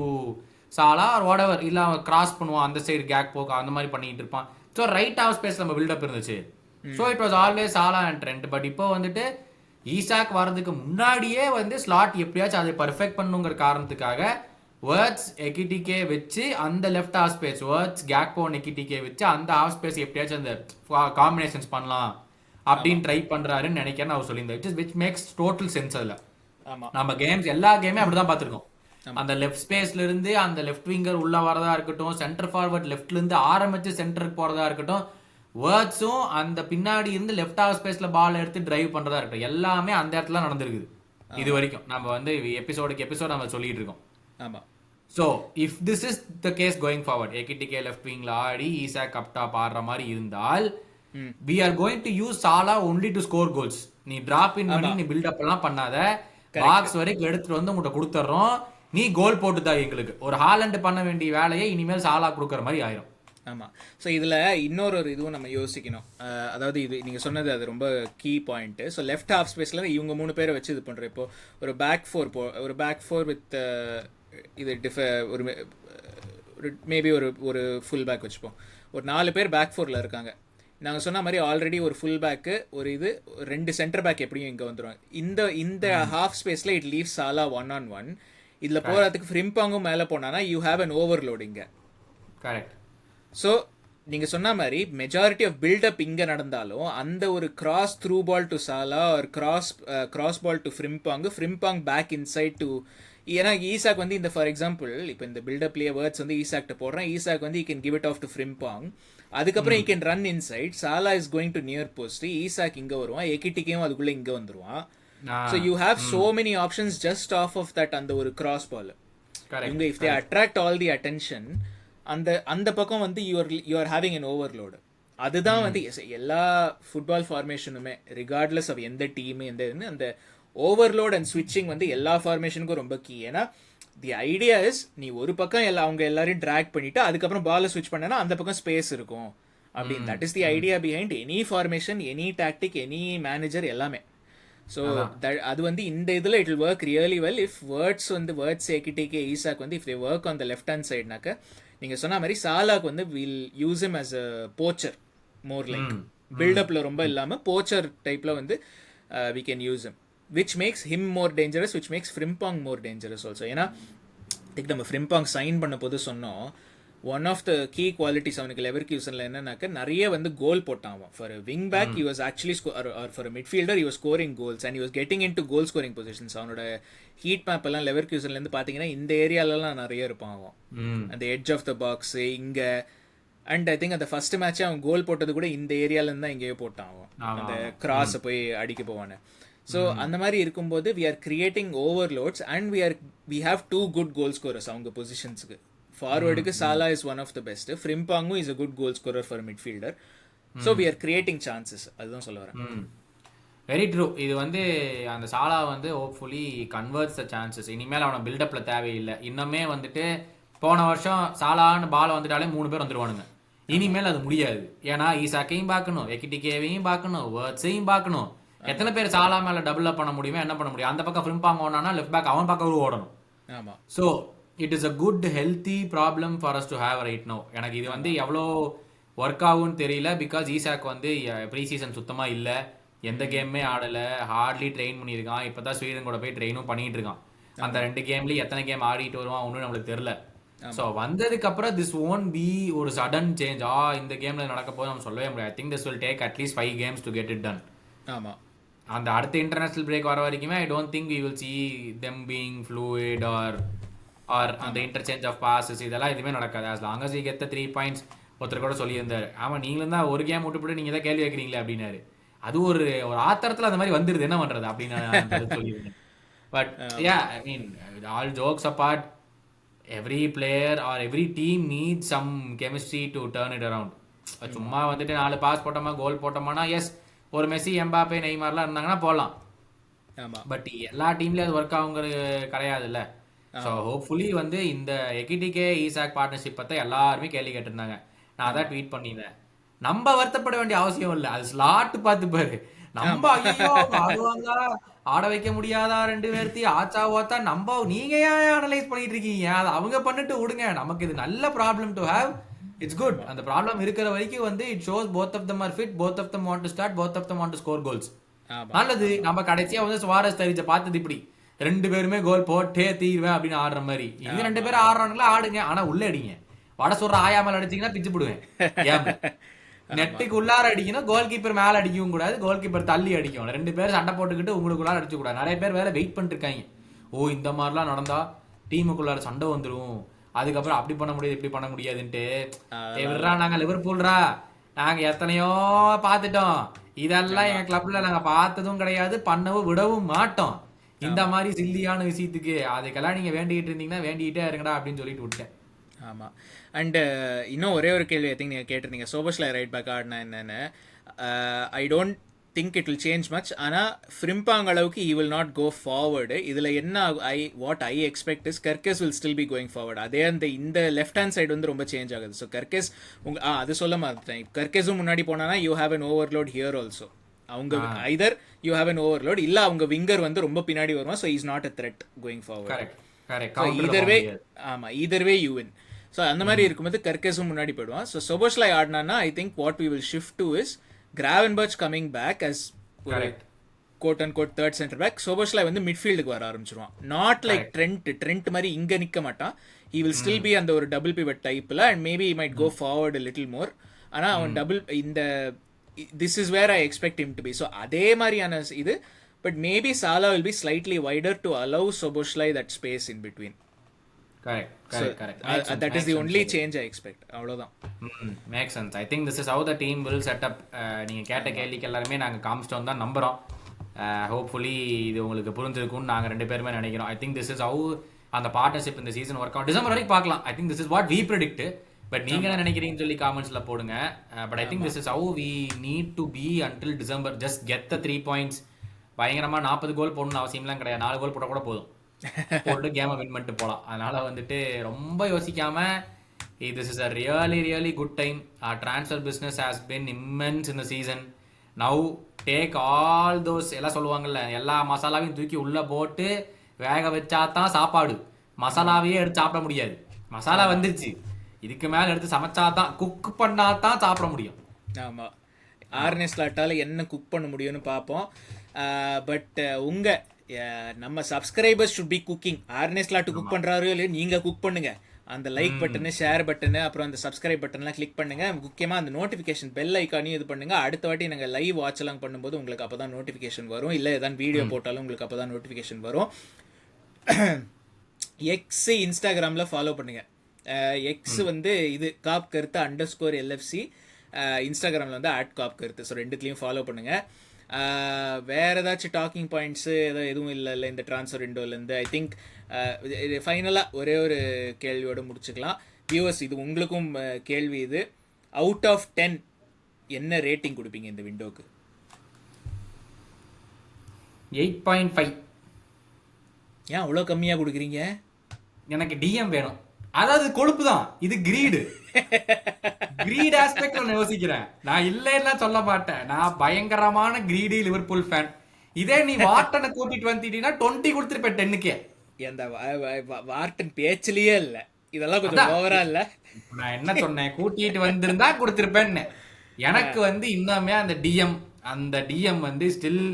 Salah or whatever, இல்லை அவன் கிராஸ் பண்ணுவான் அந்த சைடு கேக் போக்கு அந்த மாதிரி பண்ணிட்டு இருப்பான். ஸோ ரைட் ஹாஃப் ஸ்பேஸ் நம்ம பில்டப் இருந்துச்சு. So it was always Shelah and trend. But இப்போ வந்துட்டு ஈசாக் வர்றதுக்கு முன்னாடியே வந்து ஸ்லாட் எப்படியாச்சும் அதை பர்ஃபெக்ட் பண்ணுங்கிற காரணத்துக்காக வேர்ட்ஸ் எக்கிட்டிகே வச்சு அந்த left half space Wirtz Gakpo Ekitike வச்சு அந்த ஹாஃப் ஸ்பேஸ் எப்படியாச்சும் அந்த காம்பினேஷன்ஸ் பண்ணலாம் அப்படின்னு ட்ரை பண்றாருன்னு நினைக்கிறேன் அவர் சொல்லியிருந்தாரு. Which makes total sense. அதுல நம்ம கேம்ஸ் எல்லா கேமே அப்படிதான் பார்த்திருக்கோம். அந்த லெஃப்ட் ஸ்பேஸ்ல இருந்து அந்த லெஃப்ட் விங்கர் உள்ள வரதா இருக்கட்டும், சென்டர் ஃபார்வர்ட் லெஃப்ட்ல இருந்து ஆரம்பிச்சு சென்டருக்கு போறதா இருக்கட்டும், வேர்ட்ஸும் அந்த பின்னாடி இருந்து லெஃப்ட் ஹாஃப் ஸ்பேஸ்ல பால் எடுத்து டிரைவ் பண்றதா இருக்கட்டும், எல்லாமே அந்த இடத்துல நடந்திருக்குது இது வரைக்கும். நம்ம வந்து எபிசோடு நம்ம சொல்லிட்டு இருக்கோம். ஆமா. So if this is the case going forward, Ekitike left விங்ல ஆடி ஈசாக் அப் டாப் ஆடுற மாதிரி இருந்தால் we are going to use Salah only to score goals. நீ டிராப் இன் பண்ணி நீ பில்டப் எல்லாம் பண்ணாத, பாக்ஸ் வரைக்கும் எடுத்துட்டு வந்து உங்கள்கிட்ட கொடுத்துட்றோம், நீ கோல் போட்டுதா எங்களுக்கு. ஒரு ஹாலண்ட் பண்ண வேண்டிய வேலையை இனிமேல் சாலா கொடுக்குற மாதிரி ஆயிரும். ஆமாம். ஸோ இதில் இன்னொரு இதுவும் நம்ம யோசிக்கணும். அதாவது இது நீங்கள் சொன்னது அது ரொம்ப key point. So left half ஸ்பேஸில் இவங்க 3 பேரை வச்சு இது பண்ணுறோம். இப்போது ஒரு பேக் ஃபோர் வித் இது ஒரு மேபி ஒரு ஃபுல் பேக் வச்சுப்போம். ஒரு 4 பேர் பேக் ஃபோரில் இருக்காங்க. நாங்கள் சொன்ன மாதிரி ஆல்ரெடி ஒரு ஃபுல் பேக்கு ஒரு 2 சென்டர் பேக் எப்படியும் இங்கே வந்துடும். இந்த ஹாஃப் ஸ்பேஸில் இட் லீவ் சாலா 1-on-1. இதில் போகிறதுக்கு ஃப்ரிம்பாங்கும் மேலே போனானா யூ ஹேவ் அன் ஓவர்லோட் இங்கே. கரெக்ட். ஸோ நீங்கள் சொன்ன மாதிரி மெஜாரிட்டி ஆஃப் பில்டப் இங்கே நடந்தாலும் அந்த ஒரு cross through ball to Salah ஒரு cross ball to Frimpong back inside to. ஏன்னா ஈசாக் வந்து இந்த ஃபார் எக்ஸாம்பிள் இப்போ இந்த பில்டப்லேயே வேர்ட்ஸ் வந்து ஈசாக்ட்ட போடுறேன், ஈசாக் வந்து he can give it off to Frimpong, அதுக்கப்புறம் he can run inside, Salah is going to near post, Isak இங்கே வருவான், எக்கிட்டிக்கையும் அதுக்குள்ளே இங்கே வந்துருவான். So you have so many options just off that அந்த ஒரு கிராஸ் பால். இவங்க if they attract all the attention அந்த பக்கம் வந்து you are having an overload. அதுதான் வந்து எல்லா ஃபுட்பால் ஃபார்மேஷனுமே ரிகார்ட்லெஸ் ஆஃப் எந்த டீமு எந்த இதுன்னு அந்த ஓவர்லோட் அண்ட் ஸ்விட்சிங் வந்து எல்லா ஃபார்மேஷனுக்கும் ரொம்ப கீ. ஏன்னா தி ஐடியா இஸ் நீ ஒரு பக்கம் அவங்க எல்லாரையும் ட்ராக் பண்ணிட்டு அதுக்கப்புறம் பாலை ஸ்விட்ச் பண்ணனா அந்த பக்கம் ஸ்பேஸ் இருக்கும் அப்படின்னு. That is the idea behind any formation, any tactic, any manager எல்லாமே. ஸோ அது வந்து இந்த இதில் it will work really well if Wirtz Ekitike Isak வந்து if they work on the left hand சைட்னாக்க நீங்கள் சொன்ன மாதிரி சாலாக்கு வந்து will use him as a poacher, more like பில்டப்பில் ரொம்ப இல்லாமல் போச்சர் டைப்பில் வந்து we can use him, which makes him more dangerous, which makes Frimpong more dangerous also. ஏன்னா நம்ம ஃப்ரிம்பாங் சைன் பண்ண போது சொன்னோம் one of the key qualities அவனுக்கு லெவர்கூசனில் என்னன்னாக்க நிறைய வந்து கோல் போட்டான் அவன். For wing back he was actually for midfielder he was scoring goals and he was getting into goal scoring positions. அவனோட ஹீட் மேப் எல்லாம் லெவர்கூசன்லேருந்து பார்த்தீங்கன்னா இந்த ஏரியாலலாம் நிறைய இருப்பான் அவன், அந்த எட்ஜ் ஆஃப் த பாக்ஸ் இங்கே. அண்ட் ஐ திங்க் அந்த ஃபர்ஸ்ட் மேட்ச்சே அவன் கோல் போட்டது கூட இந்த ஏரியாலேருந்து தான் எங்கேயோ போட்டான் அவன், அந்த கிராஸை போய் அடிக்க போவானு. ஸோ அந்த மாதிரி இருக்கும்போது we are creating overloads and we have 2 good goal scorers அவங்க பொசிஷன்ஸுக்கு. ஃபார்வர்டுக்கு Salah is one of the best, ஃப்ரிம்பாங்கும் is a good goal scorer for midfielder. So we are creating chances, அதுதான் சொல்ல வரேன். Very true. இது வந்து அந்த சாலா வந்து ஹோப்ஃபுல்லி கன்வெர்ட்ஸ் த சான்சஸ். இனிமேல் அவனை பில்டப்ல தேவையில்லை. இன்னுமே வந்துட்டு போன வருஷம் சாலான்னு பால் வந்துட்டாலே 3 பேர் வந்துருவானுங்க. இனிமேல் அது முடியாது. ஏன்னா ஈசாக்கையும் பார்க்கணும், எக்கிடிகேவையும் பார்க்கணும், வேர்ட்ஸையும் பார்க்கணும். எத்தனை பேர் சாலா மேல டபுள் அப் பண்ண முடியுமோ, என்ன பண்ண முடியும்? அந்த பக்கம் ஃப்ரிம்பாங் ஓடனா லெஃப்ட் பேக் அவன் பக்கம் ஓடணும். ஆமா. So it is a good healthy problem for us to have right now. எனக்கு இது வந்து எவ்வளோ ஒர்க் ஆகும்னு தெரியல. பிகாஸ் ஈசாக் வந்து ப்ரீ சீசன் சுத்தமா இல்லை, எந்த கேமுமே ஆடலை, ஹார்ட்லி ட்ரெயின் பண்ணியிருக்கான். இப்போ தான் ஸ்வீடன் கூட போய் ட்ரெயினும் பண்ணிட்டு இருக்கான். அந்த 2 கேம்லேயும் எத்தனை கேம் ஆடிட்டு வருவான் ஒன்றும் நம்மளுக்கு தெரியல. ஸோ வந்ததுக்கு அப்புறம் திஸ் ஓன்ட் பி ஒரு சடன் சேஞ்ச். இந்த கேம்ல நடக்க போது நம்ம சொல்லவே முடியாது. I think this will take at least 5 games to get it done. ஆமா. அந்த அடுத்த இன்டர்நேஷனல் பிரேக் வர வரைக்குமே I don't think we will see them being fluid or அந்த இன்டர்சேஞ்ச் ஆஃப் பாசஸ் இதெல்லாம் எதுவுமே நடக்காது. as long as we get the 3 points. ஒருத்தர் கூட சொல்லியிருந்தாரு, ஆமாம் நீங்களும் தான் ஒரு கேம் விட்டு நீங்கள் தான் கேள்வி வைக்கிறீங்களே அப்படின்னாரு. அது ஒரு ஆத்திரத்தில் அந்த மாதிரி வந்துடுது, என்ன பண்ணுறது அப்படின்னு சொல்லியிருந்தேன். But yeah, I mean all jokes apart, every player or every team need some chemistry to turn it around. சும்மா வந்துட்டு 4 பாஸ் போட்டோமா கோல் போட்டோமானா எஸ், ஒரு மெஸ்ஸி எம்பாப்பே நெய்மார்லாம் இருந்தாங்கன்னா போகலாம். பட் எல்லா டீம்லேயும் அது ஒர்க் ஆகுங்கிறது கிடையாதுல்ல. ஸோ ஹோப்ஃபுல்லி வந்து இந்த எக்கிடிகே ஈசாக் பார்ட்னர்ஷிப் பற்றி எல்லாருமே கேள்வி கேட்டிருந்தாங்க. நான் அதான் ட்வீட் பண்ணியிருந்தேன். நம்ம வருத்தப்பட வேண்டிய அவசியம் இல்லை, அது ஸ்லாட் பார்த்து பாரு. நம்ம ஐயோ ஆடுவாங்க, ஆட வைக்க முடியாதா 2 பேர்த்தையும் ஆச்சா ஓத்தா, நம்ம நீங்க ஏன் அனலைஸ் பண்ணிட்டு இருக்கீங்க? அதை அவங்க பண்ணிட்டு விடுங்க. நமக்கு இது நல்ல problem to have. It's good. அந்த ப்ராப்ளம் இருக்கிற வரைக்கும் வந்து it shows both of them are fit, both of them want to start, both of them want to score goals. நல்லது. நம்ம கடைசியா வந்து சுவாரஸ் தரிச்ச பார்த்தது இப்படி 2 பேருமே கோல் போட்டே தீர்வேன் அப்படின்னு ஆடுற மாதிரி. இது 2 பேரும் ஆடுறாங்களா ஆடுங்க, ஆனா உள்ள அடிங்க. வட சொல்ற ஆயாமல் அடிச்சீங்கன்னா பிச்சு போடுவேன். நெட்டுக்கு உள்ளார அடிக்கணும், கோல் கீப்பர் மேல அடிக்கவும் கூடாது, கோல் கீப்பர் தள்ளி அடிக்கும். 2 பேரும் சண்டை போட்டுக்கிட்டு உங்களுக்குள்ளார அடிச்சு கூடாது. நிறைய பேர் வேற வெயிட் பண்ணிட்டு இருக்காங்க. இந்த மாதிரிலாம் நடந்தா டீமுக்குள்ளார சண்டை வந்துடும், அதுக்கப்புறம் அப்படி பண்ண முடியாது இப்படி பண்ண முடியாதுன்ட்டு. விடுறா, நாங்க லிவர்பூல்ரா, நாங்க எத்தனையோ பார்த்துட்டோம், இதெல்லாம் எங்க கிளப்ல நாங்க பார்த்ததும் கிடையாது, பண்ணவும் விடவும் மாட்டோம். இந்த மாதிரி சில்லியான விஷயத்துக்கு அதுக்கெல்லாம் நீங்க வேண்டிகிட்டு இருந்தீங்கன்னா வேண்டிகிட்டே இருங்கடா அப்படின்னு சொல்லிட்டு விட்டேன். ஆமாம். அண்டு இன்னும் ஒரே ஒரு கேள்வி ஐ திங்க் நீங்கள் கேட்டிருந்தீங்க, சோபோஸ்லாய் ரைட் பேக் ஆடினா என்னென்னு. I don't think it will change much. ஆனால் ஃப்ரிம்பாங் அளவுக்கு he will not go forward. இதில் என்ன what I expect is Kerkez will still be going forward. அதே இந்த லெஃப்ட் ஹேண்ட் சைடு வந்து ரொம்ப சேஞ்ச் ஆகுது. ஸோ கர்கஸ் அது சொல்ல மாட்டேன். கர்கஸும் முன்னாடி போனானா you have an overload here also. அவங்க either you have an overload, இல்லை அவங்க விங்கர் வந்து ரொம்ப பின்னாடி வருவான். So is not a threat going forward. either way you win. So அந்த மாதிரி இருக்கும்போது கர்கஸும் முன்னாடி போயிடுவான். ஸோ சோபோஸ்லாய் ஆடினான்னா I think what we will shift to is Gravenberch coming back as quote and quote third centre back. Szoboszlai வந்து மிட்ஃபீல்டுக்கு வர ஆரம்பிச்சிருவான். நாட் லைக் ட்ரெண்ட் மாதிரி இங்கே நிற்க மாட்டான். he will still be அந்த ஒரு டபுள் பிவட் டைப்பில் and maybe he might go forward a little more. ஆனால் அவன் double this is where I expect him to be. So அதே மாதிரியான இது. But maybe Salah will be slightly wider to allow Szoboszlai that space in between. Correct. That is the only change I expect. அவ்வளவுதான். Makes sense. I think this is how the team will set up. நீங்க கேட்ட கேள்விக்கு எல்லாருமே நாங்க காமிச்சிட்டோம் தான் நம்புறோம். Hopefully இது உங்களுக்கு புரிஞ்சிருக்கும்னு நாங்க 2 பேருமே நினைக்கிறோம். I think this is how அந்த பார்ட்னர்ஷிப் இந்த சீசன் ஒர்க் அவுட். டிசம்பர் வரைக்கும் பார்க்கலாம். I think this is what we predict. But நீங்க என்ன நினைக்கிறீங்கன்னு சொல்லி காமெண்ட்ஸ்ல போடுங்க. But I think this is how we need to be until December. Just get the 3 points. பயங்கரமா 40 கோல் போடணும்னு அவசியம்லாம் கிடையாது. 4 கோல் போட்டால் கூட போதும், போட்டு கேமை வின் பண்ணிட்டு போகலாம். அதனால வந்துட்டு ரொம்ப யோசிக்காம this is a really good time. Transfer business has been immense இந்த season. Now take all those எல்லாம் சொல்லுவாங்கல்ல, எல்லா மசாலாவையும் தூக்கி உள்ள போட்டு வேக வச்சா தான் சாப்பாடு. மசாலாவையே எடுத்து சாப்பிட முடியாது. மசாலா வந்துருச்சு, இதுக்கு மேலே எடுத்து சமைச்சா தான், குக் பண்ணா தான் சாப்பிட முடியும். ஆமாம், ஆர்னே ஸ்லாட்டால் என்ன குக் பண்ண முடியும்னு பார்ப்போம். பட் நம்ம subscribers should be cooking. Arne Slot cook பண்ணுறாரு இல்லையா, நீங்கள் குக் பண்ணுங்க. அந்த லைக் பட்டனு, ஷேர் பட்டனு, அப்புறம் அந்த சப்ஸ்கிரைப் பட்டன்லாம் கிளிக் பண்ணுங்க. முக்கியமாக அந்த நோட்டிஃபிகேஷன் பெல் ஐக்கானையும் இது பண்ணுங்க. அடுத்த வாட்டி நாங்கள் லைவ் வாட்ச்லாம் பண்ணும்போது உங்களுக்கு அப்போ தான் நோட்டிஃபிகேஷன் வரும். இல்லை ஏதாவது வீடியோ போட்டாலும் உங்களுக்கு அப்போ தான் நோட்டிஃபிகேஷன் வரும். எக்ஸ் இன்ஸ்டாகிராமில் ஃபாலோ பண்ணுங்க. எக்ஸ் வந்து இது காப் கருத்து _LFC, இன்ஸ்டாகிராமில் வந்து @காப் கருத்து. ஸோ ரெண்டுத்துலேயும் ஃபாலோ பண்ணுங்கள். வேறு ஏதாச்சும் டாக்கிங் பாயிண்ட்ஸு எதுவும் இல்லை இந்த ட்ரான்ஸ்ஃபர் விண்டோலேருந்து. ஐ திங்க் இது ஃபைனலாக ஒரே ஒரு கேள்வியோடு முடிச்சுக்கலாம். வியூவர்ஸ், இது உங்களுக்கும் கேள்வி. இது அவுட் ஆஃப் 10 என்ன ரேட்டிங் கொடுப்பீங்க இந்த விண்டோக்கு? 8.5. ஏன் அவ்வளோ கம்மியாக கொடுக்குறீங்க? எனக்கு டிஎம் வேணும். அதாவது கொழுப்பு தான், இது கிரீடு. கிரீட் ஆஸ்பெக்ட் நான் யோசிக்கிறேன். நான் இல்லைன்னா சொல்ல மாட்டேன். நான் பயங்கரமான கிரீடி லிவர்பூல் ஃபேன். இதே நீ வார்டனை கூட்டிட்டு வந்துட்டீங்கன்னா 20 கொடுத்துருப்பேன் 10க்கே. அந்த வார்டன் பேச்சிலேயே இல்லை. இதெல்லாம் கொஞ்சம் ஓவரா இல்லை. நான் என்ன சொன்னேன், கூட்டிட்டு வந்திருந்தா கொடுத்துருப்பேன்னு. எனக்கு வந்து இன்னுமே அந்த டிஎம் வந்து ஸ்டில்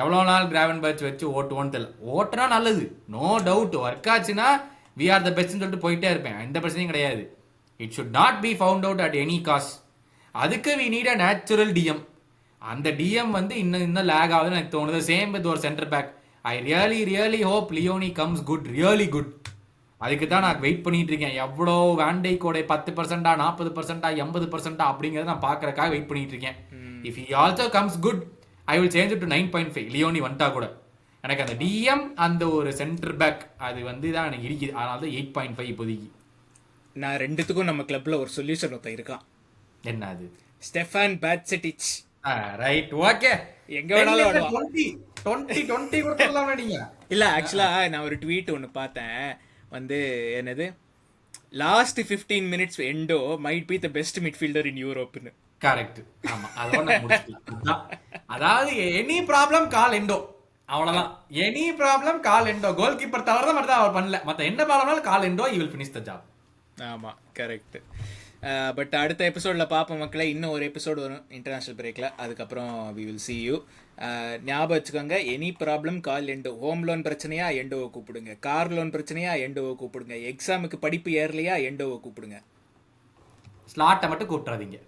எவ்வளோ நாள் கிராவன்பர்ச் வச்சு ஓட்டுவோன்னு தெரியல. ஓட்டுனா நல்லது, நோ டவுட். ஒர்க் ஆச்சுன்னா வி ஆர் த பெஸ்ட்னு சொல்லிட்டு போயிட்டே இருப்பேன். எந்த பிரச்சனையும் கிடையாது. It should not be found out at any cost. அதுக்கு we need a natural DM. அந்த டிஎம் வந்து இன்னும் லேக் ஆகுதுன்னு எனக்கு தோணுது. சேம் வித் ஒரு centre back. I really hope Leoni comes good, really good. அதுக்கு தான் நான் வெயிட் பண்ணிட்டு இருக்கேன். எவ்வளோ வேண்டைக்கோட 10%, 40%, 80% அப்படிங்கிறத நான் பார்க்கறக்காக வெயிட் பண்ணிட்டு இருக்கேன். If he also comes good, I will change to 9.5. Leoni வந்துட்டா கூட எனக்கு அந்த டிஎம், அந்த ஒரு சென்டர் பேக், அது வந்து தான் எனக்கு இருக்குது. அதனால தான் 8.5 இப்போதைக்கு. நான் ரெண்டுத்துக்கும் நம்ம கிளப்ல ஒரு சொல்யூஷன் ஒருத்தன் இருக்கான். என்ன அது? Stefan Bajcetic. Right, okay. எங்க வேணாலும் ஆடுவான். 20 கொடுத்துடலாம் நீங்க. இல்ல, ஆக்சுவலா நான் ஒரு ட்வீட் ஒன்று பார்த்தேன். வந்து என்னது, last 15 minutes Endo might be the best midfielder in யூரோப்னு. கரெக்ட். ஆமா, அதோட முடிச்சுக்கலாம். அதாவது எனி ப்ராப்ளம் கால் எண்டோ, அவ்வளவுதான். Any problem call Endo. Goalkeeper தவிர தான் மட்டும் அவர் பண்ணல. மத்த என்ன ப்ராப்ளம்னாலும் call Endo, you will finish the job. ஆமா, கரெக்ட். பட் அடுத்த எபிசோடில் பார்ப்போம் மக்களை. இன்னும் ஒரு எபிசோடு வரும் இன்டர்நேஷ்னல் பிரேக்கில். அதுக்கப்புறம் வி வில் சி யூ. ஞாபகம் வச்சுக்கோங்க, any problem call endo. Home loan பிரச்சனையா எண்டோவை கூப்பிடுங்க. கார் லோன் பிரச்சனையா எண்டோவை கூப்பிடுங்க. எக்ஸாமுக்கு படிப்பு ஏறலையா எண்டோவை கூப்பிடுங்க. ஸ்லாட்டை மட்டும் கூப்பிட்றாதீங்க.